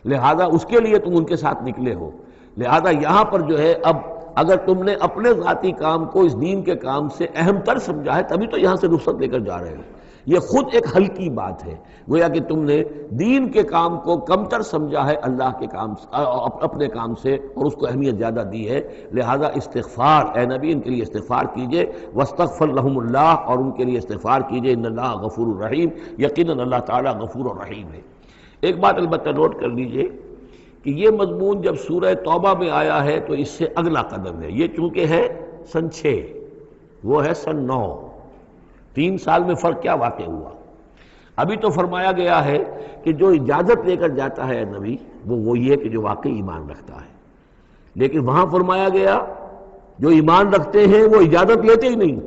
لہذا اس کے لیے تم ان کے ساتھ نکلے ہو۔ لہذا یہاں پر جو ہے اب اگر تم نے اپنے ذاتی کام کو اس دین کے کام سے اہم تر سمجھا ہے تبھی تو یہاں سے رخصت لے کر جا رہے ہو۔ یہ خود ایک ہلکی بات ہے، گویا کہ تم نے دین کے کام کو کم تر سمجھا ہے اللہ کے کام اپنے کام سے، اور اس کو اہمیت زیادہ دی ہے۔ لہذا استغفار، اے نبی ان کے لیے استغفار کیجئے، واستغفر لہم اللہ، اور ان کے لیے استغفار کیجئے، ان اللہ غفور الرحیم، یقیناً اللہ تعالیٰ غفور الرحیم ہے۔ ایک بات البتہ نوٹ کر لیجئے کہ یہ مضمون جب سورہ توبہ میں آیا ہے تو اس سے اگلا قدم ہے، یہ چونکہ ہے سن 6، وہ ہے سن 9، 3 سال میں فرق کیا واقع ہوا؟ ابھی تو فرمایا گیا ہے کہ جو اجازت لے کر جاتا ہے نبی وہ وہی ہے کہ جو واقعی ایمان رکھتا ہے، لیکن وہاں فرمایا گیا جو ایمان رکھتے ہیں وہ اجازت لیتے ہی نہیں۔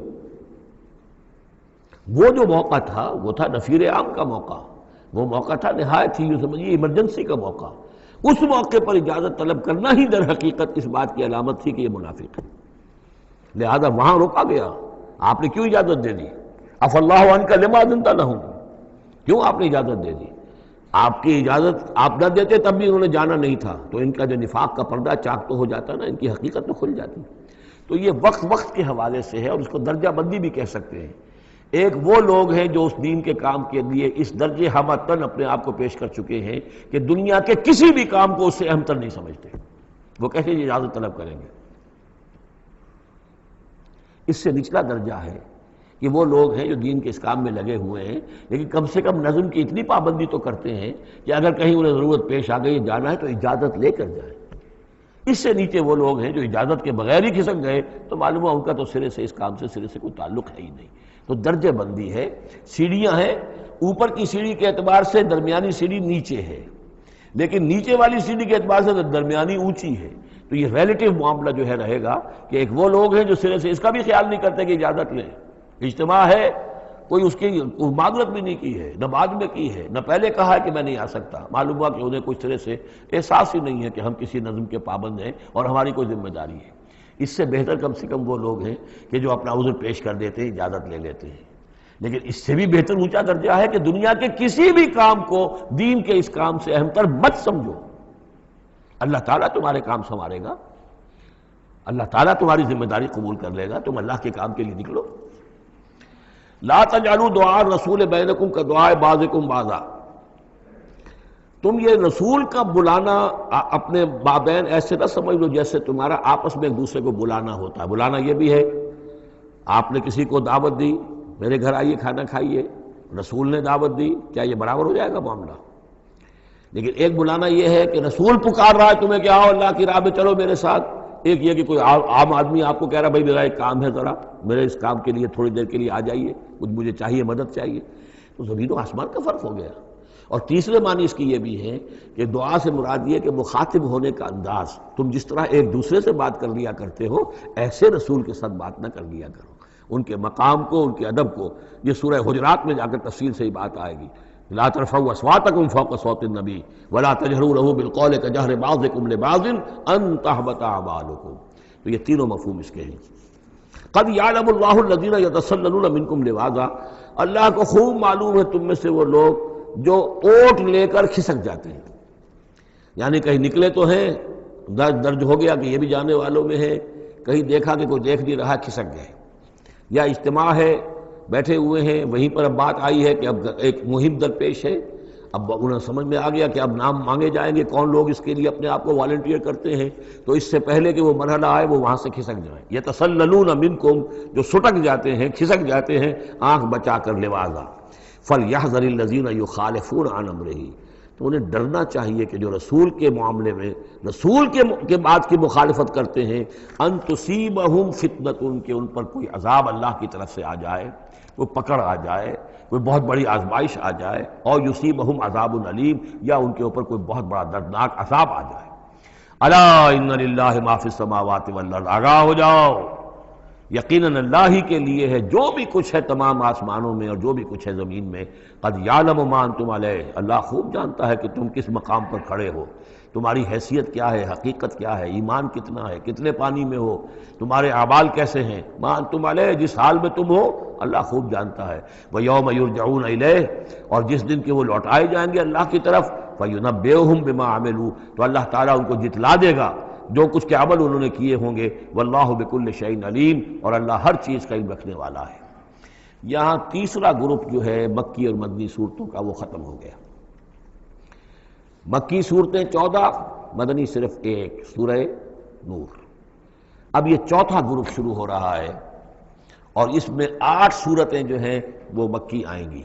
وہ جو موقع تھا وہ تھا نفیر عام کا موقع، وہ موقع تھا نہایت ہی، سمجھیے ایمرجنسی کا موقع، اس موقع پر اجازت طلب کرنا ہی در حقیقت اس بات کی علامت تھی کہ یہ منافق ہے، لہذا وہاں روکا گیا۔ آپ نے کیوں اجازت دے دی؟ عفی اللہ عنک لما اذنت لہم، کیوں آپ نے اجازت دے دی؟ آپ کی اجازت آپ نہ دیتے تب بھی انہوں نے جانا نہیں تھا، تو ان کا جو نفاق کا پردہ چاک تو ہو جاتا نا، ان کی حقیقت تو کھل جاتی۔ تو یہ وقت کے حوالے سے ہے، اور اس کو درجہ بندی بھی کہہ سکتے ہیں۔ ایک وہ لوگ ہیں جو اس دین کے کام کے لیے اس درجے ہمتن اپنے آپ کو پیش کر چکے ہیں کہ دنیا کے کسی بھی کام کو اس سے اہم تر نہیں سمجھتے، وہ کیسے اجازت طلب کریں گے؟ اس سے نچلا درجہ ہے کہ وہ لوگ ہیں جو دین کے اس کام میں لگے ہوئے ہیں، لیکن کم سے کم نظم کی اتنی پابندی تو کرتے ہیں کہ اگر کہیں انہیں ضرورت پیش آ گئی جانا ہے تو اجازت لے کر جائیں۔ اس سے نیچے وہ لوگ ہیں جو اجازت کے بغیر ہی کھسک گئے تو معلوم ہوا ان کا تو سرے سے اس کام سے سرے سے کوئی تعلق ہے ہی نہیں۔ تو درجہ بندی ہے، سیڑھیاں ہیں، اوپر کی سیڑھی کے اعتبار سے درمیانی سیڑھی نیچے ہے، لیکن نیچے والی سیڑھی کے اعتبار سے درمیانی اونچی ہے، تو یہ ریلیٹیو معاملہ جو ہے رہے گا کہ ایک وہ لوگ ہیں جو سرے سے اس کا بھی خیال نہیں کرتے کہ اجازت لیں، اجتماع ہے، کوئی اس کی معذرت بھی نہیں کی ہے، نہ بعد میں کی ہے، نہ پہلے کہا ہے کہ میں نہیں آ سکتا، معلوم ہوا کہ انہیں کچھ طرح سے احساس ہی نہیں ہے کہ ہم کسی نظم کے پابند ہیں اور ہماری کوئی ذمہ داری ہے۔ اس سے بہتر کم سے کم وہ لوگ ہیں کہ جو اپنا عذر پیش کر دیتے ہیں، اجازت لے لیتے ہیں، لیکن اس سے بھی بہتر اونچا درجہ ہے کہ دنیا کے کسی بھی کام کو دین کے اس کام سے اہم تر مت سمجھو، اللہ تعالیٰ تمہارے کام سنوارے گا، اللہ تعالیٰ تمہاری ذمہ داری قبول کر لے گا، تم اللہ کے کام کے لیے نکلو۔ لا تجعلوا دعاء الرسول بینکم کدعاء بعضکم بعضا، تم یہ رسول کا بلانا اپنے مابین ایسے نہ سمجھ لو جیسے تمہارا آپس میں ایک دوسرے کو بلانا ہوتا ہے۔ بلانا یہ بھی ہے، آپ نے کسی کو دعوت دی، میرے گھر آئیے کھانا کھائیے، رسول نے دعوت دی، کیا یہ برابر ہو جائے گا معاملہ؟ لیکن ایک بلانا یہ ہے کہ رسول پکار رہا ہے تمہیں کہ آؤ اللہ کی راہ میں چلو میرے ساتھ، ایک یہ کہ کوئی عام آدمی آپ کو کہہ رہا ہے بھائی میرا ایک کام ہے، ذرا میرے اس کام کے لیے تھوڑی دیر کے لیے آ جائیے، کچھ مجھے چاہیے، مدد چاہیے، تو زمین و آسمان کا فرق ہو گیا۔ اور تیسرے معنی اس کی یہ بھی ہے کہ دعا سے مراد یہ کہ مخاطب ہونے کا انداز، تم جس طرح ایک دوسرے سے بات کر لیا کرتے ہو ایسے رسول کے ساتھ بات نہ کر لیا کرو، ان کے مقام کو، ان کے ادب کو۔ یہ سورہ حجرات میں جا کر تفصیل سے ہی بات آئے گی، لا ترفعوا اصواتکم فوق صوت النبی ولا تجہروا لہ بالقول کجہر بعضکم لبعض ان تحبط اعمالکم، تو یہ تینوں مفہوم اس کے ہیں۔ قد یعلم اللہ الذین یتسللون منکم لواذا، اللہ کو خوب معلوم ہے تم میں سے وہ لوگ جو اوٹ لے کر کھسک جاتے ہیں، یعنی کہیں نکلے تو ہیں درج ہو گیا کہ یہ بھی جانے والوں میں ہے، کہیں دیکھا کہ کوئی دیکھ نہیں رہا کھسک گئے، یا اجتماع ہے بیٹھے ہوئے ہیں وہیں پر اب بات آئی ہے کہ اب ایک مہم درپیش ہے، اب انہیں سمجھ میں آ گیا کہ اب نام مانگے جائیں گے، کون لوگ اس کے لیے اپنے آپ کو والنٹیئر کرتے ہیں، تو اس سے پہلے کہ وہ مرحلہ آئے وہ وہاں سے کھسک جائیں۔ یتسللون منکم، جو سٹک جاتے ہیں کھسک جاتے ہیں آنکھ بچا کر لواذا، فلیحذر الذین یخالفون عن امرہ، تو انہیں ڈرنا چاہیے کہ جو رسول کے معاملے میں رسول کے بات کی مخالفت کرتے ہیں، ان تصیبہم فتنۃ، کہ ان پر کوئی عذاب اللہ کی طرف سے آ جائے، کوئی پکڑ آ جائے، کوئی بہت بڑی آزمائش آ جائے، اور یصیبہم عذاب علیم، یا ان کے اوپر کوئی بہت بڑا دردناک عذاب آ جائے۔ الا ان للہ ما فی السماوات والارض، آگاہ ہو جاؤ، یقیناً اللہ ہی کے لیے ہے جو بھی کچھ ہے تمام آسمانوں میں اور جو بھی کچھ ہے زمین میں۔ قد یعلم ما انتم علیہ، اللہ خوب جانتا ہے کہ تم کس مقام پر کھڑے ہو، تمہاری حیثیت کیا ہے، حقیقت کیا ہے، ایمان کتنا ہے، کتنے پانی میں ہو، تمہارے اعمال کیسے ہیں، ما انتم علیہ، جس حال میں تم ہو اللہ خوب جانتا ہے۔ وَيَوْمَ يُرْجَعُونَ إِلَيْهِ، اور جس دن کہ وہ لوٹائے جائیں گے اللہ کی طرف، فَيُنَبِّئُهُم بِمَا عَمِلُوا، تو اللہ تعالیٰ ان کو جتلا دے گا جو کچھ کے عمل انہوں نے کیے ہوں گے۔ واللہ بکل شیء علیم، اور اللہ ہر چیز کا علم رکھنے والا ہے۔ یہاں تیسرا گروپ جو ہے مکی اور مدنی صورتوں کا وہ ختم ہو گیا۔ مکی صورتیں 14، مدنی صرف 1، سورہ نور۔ اب یہ چوتھا گروپ شروع ہو رہا ہے، اور اس میں 8 صورتیں جو ہیں وہ مکی آئیں گی،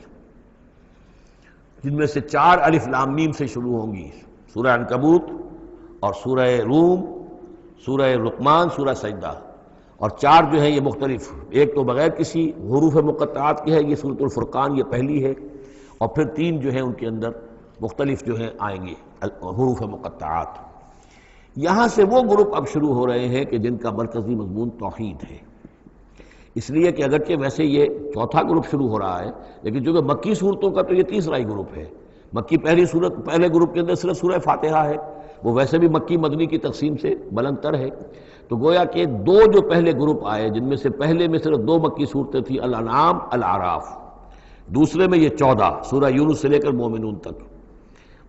جن میں سے 4 الف لام میم سے شروع ہوں گی، سورہ عنکبوت اور سورہ روم، سورہ لقمان، سورہ سجدہ، اور 4 جو ہیں یہ مختلف، ایک تو بغیر کسی حروف مقطعات کے ہے، یہ سورۃ الفرقان یہ پہلی ہے، اور پھر 3 جو ہیں ان کے اندر مختلف جو ہیں آئیں گے حروف مقطعات۔ یہاں سے وہ گروپ اب شروع ہو رہے ہیں کہ جن کا مرکزی مضمون توحید ہے، اس لیے کہ اگرچہ ویسے یہ چوتھا گروپ شروع ہو رہا ہے، لیکن چونکہ مکی صورتوں کا تو یہ تیسرا ہی گروپ ہے۔ مکی پہلی صورت، پہلے گروپ کے اندر صرف سورہ فاتحہ ہے، وہ ویسے بھی مکی مدنی کی تقسیم سے بلند تر ہے، تو گویا کہ 2 جو پہلے گروپ آئے، جن میں سے پہلے میں صرف 2 مکی صورتیں تھیں، الانعام، الاعراف، دوسرے میں یہ 14 سورہ یونس سے لے کر مومنون تک،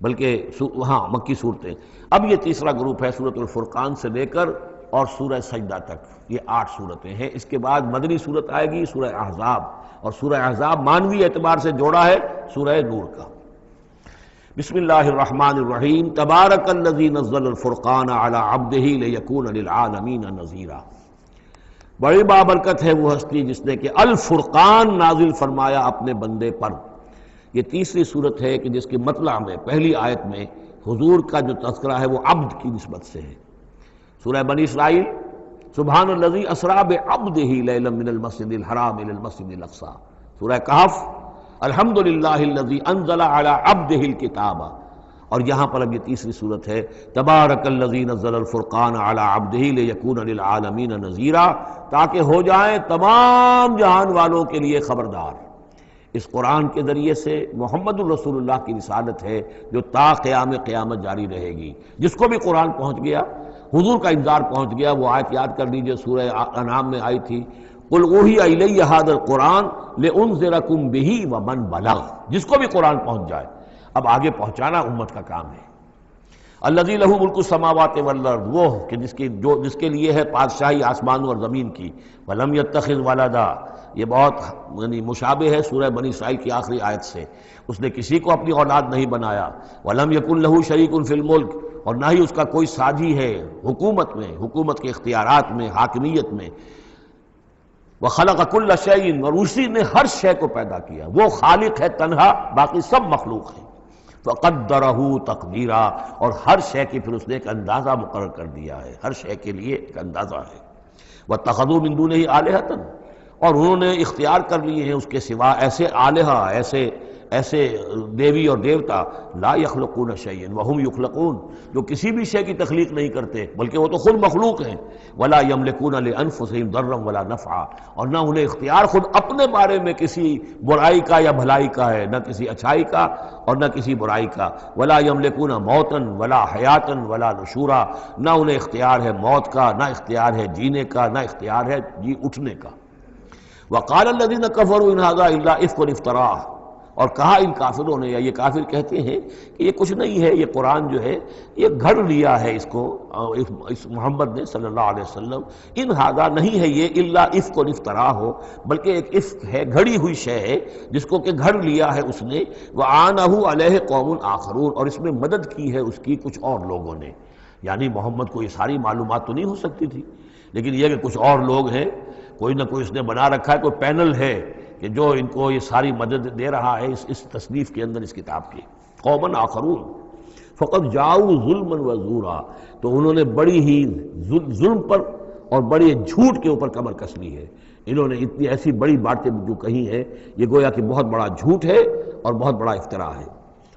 بلکہ ہاں مکی صورتیں۔ اب یہ تیسرا گروپ ہے سورۃ الفرقان سے لے کر اور سورہ سجدہ تک، یہ 8 صورتیں ہیں۔ اس کے بعد مدنی صورت آئے گی سورہ احزاب، اور سورہ احزاب مانوی اعتبار سے جوڑا ہے سورہ نور کا۔ بسم اللہ الرحمن الرحیم، تبارک الذی نزل الفرقان علی عبدہ لیکون للعالمین نذیرا، بڑی بابرکت ہے وہ ہستی جس نے کہ الفرقان نازل فرمایا اپنے بندے پر۔ یہ تیسری صورت ہے کہ جس کے مطلع میں پہلی آیت میں حضور کا جو تذکرہ ہے وہ عبد کی نسبت سے ہے۔ سورہ بنی اسرائیل، سبحان الذی اسریٰ بعبدہ لیلا من المسجد الحرام الی المسجد الاقصی۔ سورہ کہف، الحمدللہ الذی انزل علی عبدہ الکتاب، اور یہاں پر اب یہ تیسری صورت ہے، تبارک الذی نزل الفرقان علی عبدہ لیکون للعالمین نذیرا، تاکہ ہو جائیں تمام جہان والوں کے لیے خبردار۔ اس قرآن کے ذریعے سے محمد الرسول اللہ کی رسالت ہے جو تا قیام قیامت جاری رہے گی۔ جس کو بھی قرآن پہنچ گیا، حضور کا انذار پہنچ گیا، وہ آیت یاد کر لیجئے سورہ انعام میں آئی تھی، قل اوحی الی ھذا القرآن لانذرکم بہ ومن بلغ، جس کو بھی قرآن پہنچ جائے، اب آگے پہنچانا امت کا کام ہے۔ الذی لہ ملک السماوات والارض، وہ کہ جس کے لیے ہے بادشاہی آسمانوں اور زمین کی، ولم یتخذ ولدا، یہ بہت مشابہ ہے سورہ بنی اسرائیل کی آخری آیت سے، اس نے کسی کو اپنی اولاد نہیں بنایا، ولم یکن لہ شریک فی الملک، اور نہ ہی اس کا کوئی ساجی ہے حکومت میں، حکومت کے اختیارات میں، حاکمیت میں، وخلق کل شیء، اور اسی نے ہر شے کو پیدا کیا، وہ خالق ہے تنہا، باقی سب مخلوق ہیں، فقدرہ تقدیرا، اور ہر شے کی پھر اس نے ایک اندازہ مقرر کر دیا ہے، ہر شے کے لیے ایک اندازہ ہے۔ واتخذوا من دونہ آلہۃ، اور انہوں نے اختیار کر لیے ہیں اس کے سوا ایسے آلہہ، ایسے دیوی اور دیوتا، لا یخلقون شیئا وہم یخلقون، جو کسی بھی شے کی تخلیق نہیں کرتے بلکہ وہ تو خود مخلوق ہیں، ولا یملکون لانفسہم ضرا ولا نفعا، اور نہ انہیں اختیار خود اپنے بارے میں کسی برائی کا یا بھلائی کا ہے، نہ کسی اچھائی کا اور نہ کسی برائی کا، ولا یملکون موتا ولا حیاتا ولا نشورا، نہ انہیں اختیار ہے موت کا، نہ اختیار ہے جینے کا، نہ اختیار ہے جی اٹھنے کا۔ وقال الذین کفروا ان ھذا الا افک افتراہ، اور کہا ان کافروں نے، یا یہ کافر کہتے ہیں کہ یہ کچھ نہیں ہے، یہ قرآن جو ہے یہ گھڑ لیا ہے اس کو اس محمد نے صلی اللہ علیہ وسلم، ان ہذا نہیں ہے یہ الا افک و افترا ہو، بلکہ ایک افک ہے، گھڑی ہوئی شے ہے جس کو کہ گھڑ لیا ہے اس نے، وَعَانَهُ عَلَيْهِ قَوْمٌ آخَرُونَ، اور اس میں مدد کی ہے اس کی کچھ اور لوگوں نے۔ یعنی محمد کو یہ ساری معلومات تو نہیں ہو سکتی تھی، لیکن یہ کہ کچھ اور لوگ ہیں، کوئی نہ کوئی اس نے بنا رکھا ہے، کوئی پینل ہے کہ جو ان کو یہ ساری مدد دے رہا ہے اس تصنیف کے اندر اس کتاب کی۔ قومن آخرون فقط جاؤ ظلم و زورا، تو انہوں نے بڑی ہی ظلم پر اور بڑے جھوٹ کے اوپر کمر کس لی ہے، انہوں نے اتنی ایسی بڑی باتیں جو کہی ہیں، یہ گویا کہ بہت بڑا جھوٹ ہے اور بہت بڑا افتراء ہے۔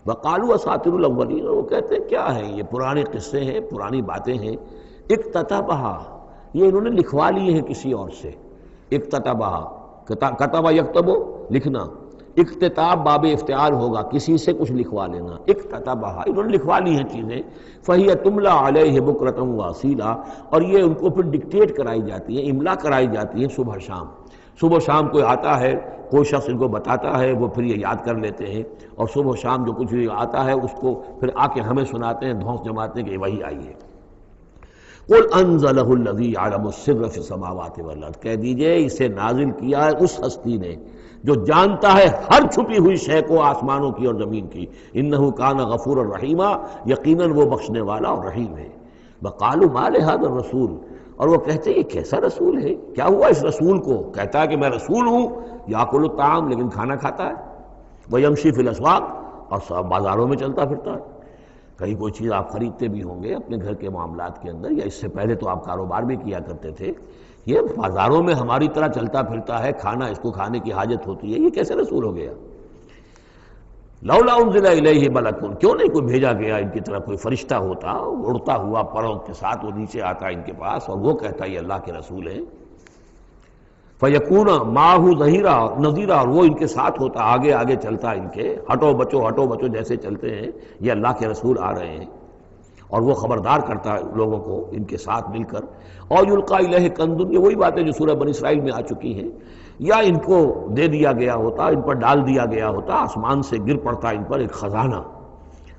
وقالوا اساطیر الاولین، وہ کہتے ہیں کیا ہے یہ پرانے قصے ہیں، پرانی باتیں ہیں، اکتتبھا، یہ انہوں نے لکھوا لیے ہیں کسی اور سے۔ اکتتبھا، کتب یکتب لکھنا، اکتتاب باب افتعال ہوگا، کسی سے کچھ لکھوا لینا، اکتتبھا، انہوں نے لکھوا لی ہیں چیزیں، فہی تملی علیہ بکرۃ واصیلا، اور یہ ان کو پھر ڈکٹیٹ کرائی جاتی ہیں، املا کرائی جاتی ہیں صبح شام۔ صبح شام کوئی آتا ہے، کوئی شخص ان کو بتاتا ہے، وہ پھر یہ یاد کر لیتے ہیں، اور صبح شام جو کچھ بھی آتا ہے اس کو پھر آ کے ہمیں سناتے ہیں، دھونس جماتے ہیں کہ وہی آئی ہے۔ قل انزلہ الذی یعلم السر فی السماوات والارض، کہہ دیجئے اسے نازل کیا ہے اس ہستی نے جو جانتا ہے ہر چھپی ہوئی شے کو آسمانوں کی اور زمین کی، انہ کان غفورا رحیما، یقیناً وہ بخشنے والا اور رحیم ہے۔ وقالوا ما لہذا الرسول، اور وہ کہتے ہیں یہ کیسا رسول ہے، کیا ہوا اس رسول کو، کہتا ہے کہ میں رسول ہوں، یاکل الطعام، لیکن کھانا کھاتا ہے، ویمشی فی الاسواق، اور بازاروں میں چلتا پھرتا ہے۔ کہیں کوئی چیز آپ خریدتے بھی ہوں گے اپنے گھر کے معاملات کے اندر، یا اس سے پہلے تو آپ کاروبار بھی کیا کرتے تھے، یہ بازاروں میں ہماری طرح چلتا پھرتا ہے، کھانا اس کو کھانے کی حاجت ہوتی ہے، یہ کیسے رسول ہو گیا؟ لولا انزل الیہ ملک، کیوں نہیں کوئی بھیجا گیا ان کی طرف کوئی فرشتہ ہوتا، اڑتا ہوا پروں کے ساتھ وہ نیچے آتا ان کے پاس اور وہ کہتا یہ اللہ کے رسول ہیں، فیکون معہ ظہیرا نذیرا، اور وہ ان کے ساتھ ہوتا، آگے آگے چلتا ان کے، ہٹو بچو جیسے چلتے ہیں یہ اللہ کے رسول آ رہے ہیں، اور وہ خبردار کرتا ہے لوگوں کو ان کے ساتھ مل کر۔ اور یلقی الیہ کنز، یہ وہی باتیں جو سورہ بنی اسرائیل میں آ چکی ہیں، یا ان کو دے دیا گیا ہوتا، ان پر ڈال دیا گیا ہوتا، آسمان سے گر پڑتا ان پر ایک خزانہ،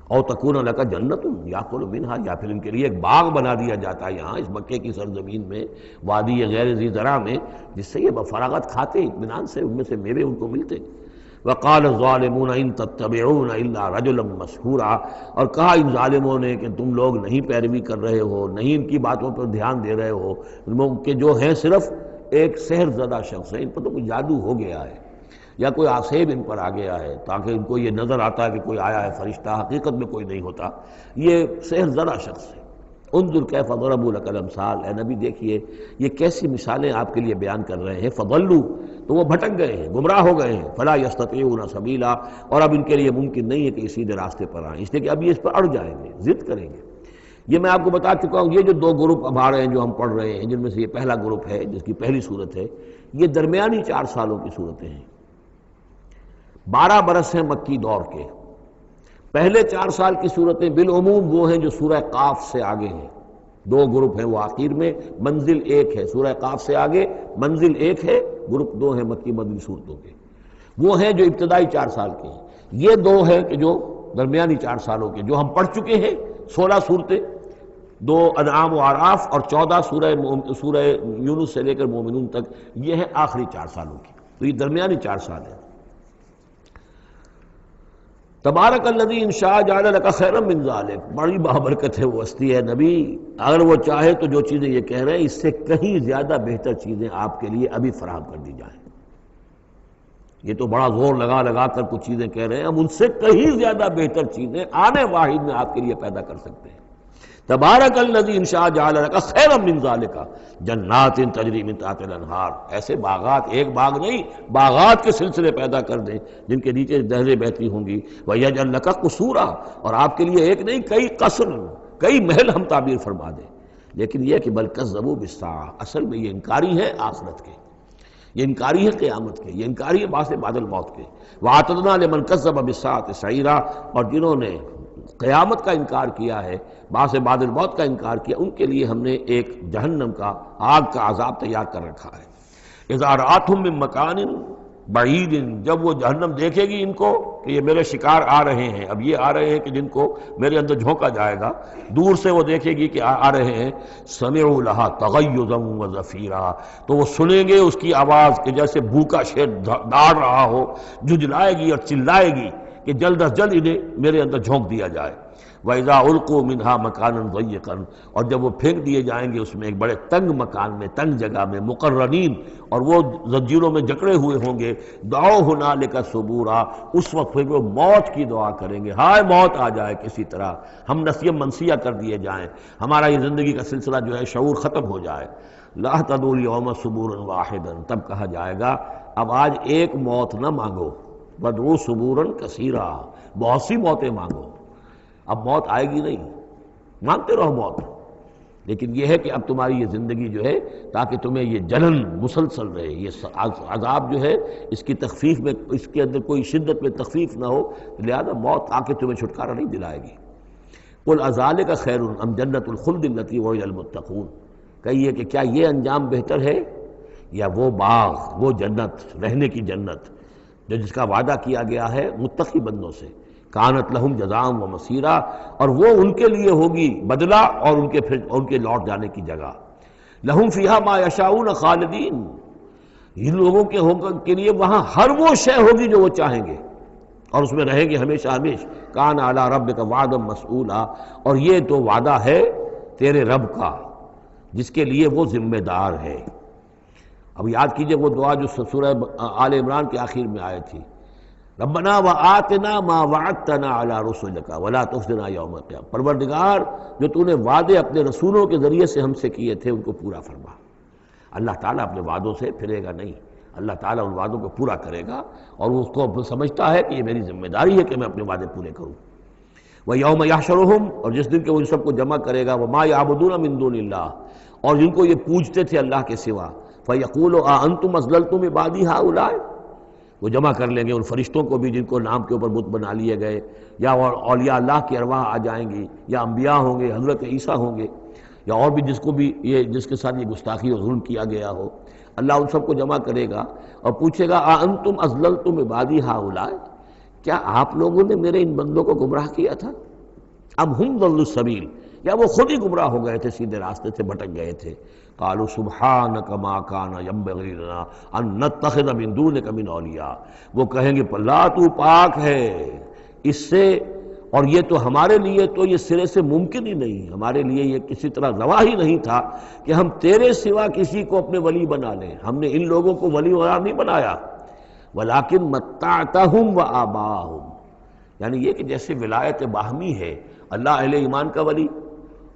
او تکون لک جنت یاکل منہا، یا پھر ان کے لیے ایک باغ بنا دیا جاتا ہے یہاں اس مکے کی سرزمین میں، وادی غیر ذی زرع میں، جس سے یہ بفراغت کھاتے اطمینان سے، ان میں سے میوے ان کو ملتے۔ وقال الظالمون ان تتبعون الا رجلا مسحورا، اور کہا ان ظالموں نے کہ تم لوگ نہیں پیروی کر رہے ہو، نہیں ان کی باتوں پر دھیان دے رہے ہو، کہ جو ہیں صرف ایک سحر زدہ شخص ہے، ان پر تو کوئی جادو ہو گیا ہے، یا کوئی آسیب ان پر آ گیا ہے، تاکہ ان کو یہ نظر آتا ہے کہ کوئی آیا ہے فرشتہ، حقیقت میں کوئی نہیں ہوتا، یہ سحر زدہ شخص ہے۔ انظر کیف ضربوا لک الامثال، اے نبی دیکھیے یہ کیسی مثالیں آپ کے لیے بیان کر رہے ہیں، فضلوا، تو وہ بھٹک گئے ہیں، گمراہ ہو گئے ہیں، فلا یستطیعون سبیلا، اور اب ان کے لیے ممکن نہیں ہے کہ سیدھے راستے پر آئیں، اس لیے کہ اب یہ اس پر اڑ جائیں گے، ضد کریں گے۔ یہ میں آپ کو بتا چکا ہوں، یہ جو دو گروپ اب آ رہے ہیں جو ہم پڑھ رہے ہیں، جن میں سے یہ پہلا گروپ ہے جس کی پہلی صورت ہے، یہ درمیانی 4 سالوں کی صورتیں ہیں، 12 برس ہیں مکی دور کے۔ پہلے 4 سال کی صورتیں بالعموم وہ ہیں جو سورہ قاف سے آگے ہیں، 2 گروپ ہیں وہ آخر میں، منزل 1 ہے، سورہ قاف سے آگے منزل 1 ہے، گروپ 2 ہیں مکی مدنی صورتوں کے، وہ ہیں جو ابتدائی 4 سال کے ہیں۔ یہ 2 ہیں کہ جو درمیانی 4 سالوں کے، جو ہم پڑھ چکے ہیں 16 صورتیں، 2 انعام و اعراف اور 14 سورہ یونس سے لے کر مومنون تک، یہ ہیں آخری 4 سالوں کی، تو یہ درمیانی 4 سال ہیں۔ تبارک الذی ان شاء جعل لک خیرا من ذلک، بڑی بابرکت ہے وہ ہستی ہے نبی، اگر وہ چاہے تو جو چیزیں یہ کہہ رہے ہیں اس سے کہیں زیادہ بہتر چیزیں آپ کے لیے ابھی فراہم کر دی جائیں۔ یہ تو بڑا زور لگا لگا کر کچھ چیزیں کہہ رہے ہیں، ہم ان سے کہیں زیادہ بہتر چیزیں آنے واحد میں آپ کے لیے پیدا کر سکتے ہیں۔ تبارک الذی ان شاء جعل لک خیرا من ذلک جنات تجری من تحتها الانہار، ایسے باغات، ایک باغ نہیں، باغات کے سلسلے پیدا کر دیں جن کے نیچے نہریں بہتی ہوں گی، ویجعل لک قصورا، اور آپ کے لیے ایک نہیں کئی قصر، کئی محل ہم تعبیر فرما دیں۔ لیکن یہ کہ بل کذبوا بالساعہ، اصل میں یہ انکاری ہے آخرت کے، یہ انکاری ہے قیامت کے، یہ انکاری ہے بعث بعد الموت کے۔ وَأَعْتَدْنَا لِمَنْ كَذَّبَ بِالسَّاعَةِ سَعِيرًا، اور جنہوں نے قیامت کا انکار کیا ہے، بعث بعد الموت کا انکار کیا، ان کے لیے ہم نے ایک جہنم کا، آگ کا عذاب تیار کر رکھا ہے۔ اذا رأتهم من مکان، بعید، جب وہ جہنم دیکھے گی ان کو کہ یہ میرے شکار آ رہے ہیں، اب یہ آ رہے ہیں کہ جن کو میرے اندر جھونکا جائے گا، دور سے وہ دیکھے گی کہ آ رہے ہیں، سمعوا لہا تغیظا وزفیرا، تو وہ سنیں گے اس کی آواز کہ جیسے بھوکا شیر داڑ رہا ہو، جھجلائے گی اور چلائے گی کہ جلد از جلد انہیں میرے اندر جھونک دیا جائے۔ وَإِذَا أُلْقُوا مِنْهَا مَكَانًا ضَيِّقًا، اور جب وہ پھینک دیے جائیں گے اس میں ایک بڑے تنگ مکان میں، تنگ جگہ میں، مقرنین، اور وہ زنجیروں میں جکڑے ہوئے ہوں گے، دعوا هُنَالِكَ ثُبُورًا، اس وقت پھر وہ موت کی دعا کریں گے، ہائے موت آ جائے کسی طرح، ہم نسیہ منسیہ کر دیے جائیں، ہمارا یہ زندگی کا سلسلہ جو ہے شعور ختم ہو جائے۔ لَا تَدْعُوا الْيَوْمَ ثُبُورًا وَاحِدًا، تب کہا جائے گا اب آج ایک موت نہ مانگو، وَادْعُوا ثُبُورًا كَثِيرًا، بہت سی موتیں مانگو۔ اب موت آئے گی نہیں، مانگتے رہو موت، لیکن یہ ہے کہ اب تمہاری یہ زندگی جو ہے تاکہ تمہیں یہ جلن مسلسل رہے، یہ عذاب جو ہے اس کی تخفیف میں، اس کے اندر کوئی شدت میں تخفیف نہ ہو، لہذا موت آ کے تمہیں چھٹکارا نہیں دلائے گی۔ قُلْ أَذَلِكَ خَيْرٌ أَمْ جَنَّةُ الْخُلْدِ الَّتِي وُعِدَ الْمُتَّقُونَ، کہیے کہ کیا یہ انجام بہتر ہے یا وہ باغ، وہ جنت، رہنے کی جنت جو جس کا وعدہ کیا گیا ہے متقی بندوں سے، کانت لہم جزاء و مصیرا، اور وہ ان کے لیے ہوگی بدلہ اور ان کے لوٹ جانے کی جگہ، لہم فیہا ما یشاؤون خالدین، ان لوگوں کے لیے وہاں ہر وہ شے ہوگی جو وہ چاہیں گے اور اس میں رہیں گے ہمیشہ ہمیشہ، کان علی ربک وعدا مسئولا، اور یہ تو وعدہ ہے تیرے رب کا جس کے لیے وہ ذمہ دار ہے۔ اب یاد کیجئے وہ دعا جو سورہ آل عمران کے آخر میں آئی تھی، ربنا وآتنا ما وعدتنا علی رسلک ولا تخزنا یوم القیامہ، پروردگار جو تو نے وعدے اپنے رسولوں کے ذریعے سے ہم سے کیے تھے ان کو پورا فرما۔ اللہ تعالیٰ اپنے وعدوں سے پھرے گا نہیں، اللہ تعالیٰ ان وعدوں کو پورا کرے گا، اور وہ اس کو سمجھتا ہے کہ یہ میری ذمہ داری ہے کہ میں اپنے وعدے پورے کروں۔ وَيَوْمَ يَحْشُرُهُمْ، اور جس دن کہ وہ ان سب کو جمع کرے گا، وَمَا يَعْبُدُونَ مِن دُونِ اللَّهِ، اور جن کو یہ پوجتے تھے اللہ کے سوا، فَيَقُولُ أَأَنْتُمْ أَضْلَلْتُمْ عِبَادِي هَؤُلَاءِ، وہ جمع کر لیں گے ان فرشتوں کو بھی جن کو نام کے اوپر بت بنا لیے گئے، یا اولیاء اللہ کی ارواح آ جائیں گی، یا انبیاء ہوں گے، حضرت عیسیٰ ہوں گے، یا اور بھی جس کو بھی جس کے ساتھ یہ گستاخی اور ظلم کیا گیا ہو، اللہ ان سب کو جمع کرے گا اور پوچھے گا أَأَنْتُمْ أَضْلَلْتُمْ عِبَادِي هَؤُلَاءِ، کیا آپ لوگوں نے میرے ان بندوں کو گمراہ کیا تھا؟ اب ہم ضلوا السبیل، یا وہ خود ہی گمراہ ہو گئے تھے، سیدھے راستے سے بھٹک گئے تھے۔ قالوا سبحانک ما کان ینبغی لنا ان نتخذ من دونک من اولیاء، وہ کہیں گے اللہ تو پاک ہے اس سے، اور یہ تو ہمارے لیے تو یہ سرے سے ممکن ہی نہیں، ہمارے لیے یہ کسی طرح روا ہی نہیں تھا کہ ہم تیرے سوا کسی کو اپنے ولی بنا لیں، ہم نے ان لوگوں کو ولی قرار نہیں بنایا، ولیکن متعتہم وآباءہم، یعنی یہ کہ جیسے ولایت باہمی ہے، اللہ اہل ایمان کا ولی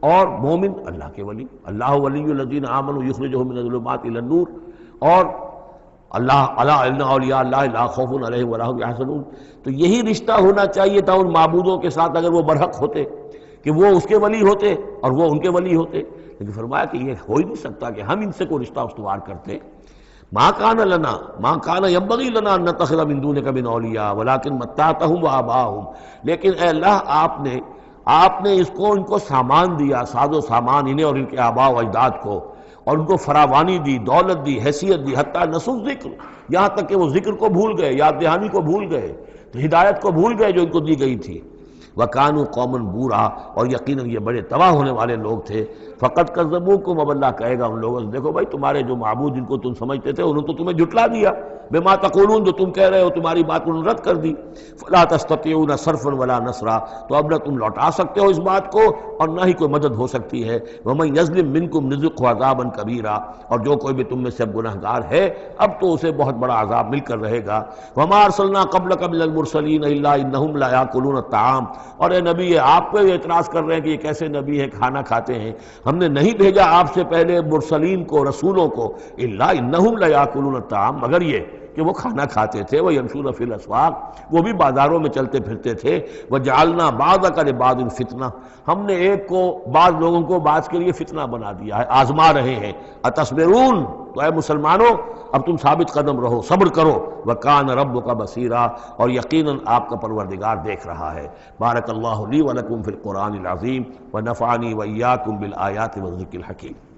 اور مومن اللہ کے ولی، اللہ ولی الذین آمنوا یخرجہم من الظلمات الی النور، اور اللہ الا ان اولیاء اللہ لا خوف علیہم ولا ھم یحزنون، تو یہی رشتہ ہونا چاہیے تھا ان معبودوں کے ساتھ اگر وہ برحق ہوتے کہ وہ اس کے ولی ہوتے اور وہ ان کے ولی ہوتے، لیکن فرمایا کہ یہ ہو ہی نہیں سکتا کہ ہم ان سے کوئی رشتہ استوار کرتے۔ ما کان لنا ما کان ینبغی لنا ان نتخذ من دونک من اولیاء ولکن متعتہم وآباءہم، لیکن اے اللہ آپ نے اس کو ان کو سامان دیا، ساز و سامان انہیں اور ان کے آباء و اجداد کو، اور ان کو فراوانی دی، دولت دی، حیثیت دی، حتیٰ نسوا الذکر، یہاں تک کہ وہ ذکر کو بھول گئے، یاد دہانی کو بھول گئے، ہدایت کو بھول گئے جو ان کو دی گئی تھی۔ وَكَانُوا قَوْمًا بُورًا، اور یقیناً یہ بڑے تباہ ہونے والے لوگ تھے۔ فَقَدْ كَذَّبُوكُمْ، اب اللہ کہے گا ان لوگوں سے دیکھو بھائی تمہارے جو معبود جن کو تم سمجھتے تھے انہوں نے تو تمہیں جھٹلا دیا، بما تقولون، جو تم کہہ رہے ہو تمہاری بات انہوں نے رد کر دی۔ فَلَا تَسْتَطِيعُونَ صَرْفًا وَلَا نَصْرًا، تو اب نہ تم لوٹا سکتے ہو اس بات کو اور نہ ہی کوئی مدد ہو سکتی ہے۔ وَمَن يَظْلِم مِّنكُمْ نُذِقْهُ عَذَابًا كَبِيرًا، اور جو کوئی بھی تم میں سے گنہگار ہے اب تو اسے بہت بڑا عذاب مل کر رہے گا۔ وَمَا أَرْسَلْنَا قَبْلَكَ مِنَ الْمُرْسَلِينَ إِلَّا إِنَّهُمْ لَيَأْكُلُونَ الطَّعَامَ، اور اے نبی آپ پہ اعتراض کر رہے ہیں کہ یہ کیسے نبی ہے کھانا کھاتے ہیں، ہم نے نہیں بھیجا آپ سے پہلے مرسلین کو، رسولوں کو، الا انہم لیاکلون الطعام، مگر یہ کہ وہ کھانا کھاتے تھے، وہ یمشون فی الاسواق، وہ بھی بازاروں میں چلتے پھرتے تھے، وجعلنا بعضک لبعض فتنہ، ہم نے ایک کو بعض لوگوں کو بعض کے لیے فتنہ بنا دیا ہے، آزما رہے ہیں۔ اتصبرون، تو اے مسلمانوں اب تم ثابت قدم رہو، صبر کرو۔ وکان ربک بصیرا، اور یقیناً آپ کا پروردگار دیکھ رہا ہے۔ بارک اللہ لی ولکم فی القرآن العظیم ونفعنی وإیاکم بالآیات والذکر الحکیم۔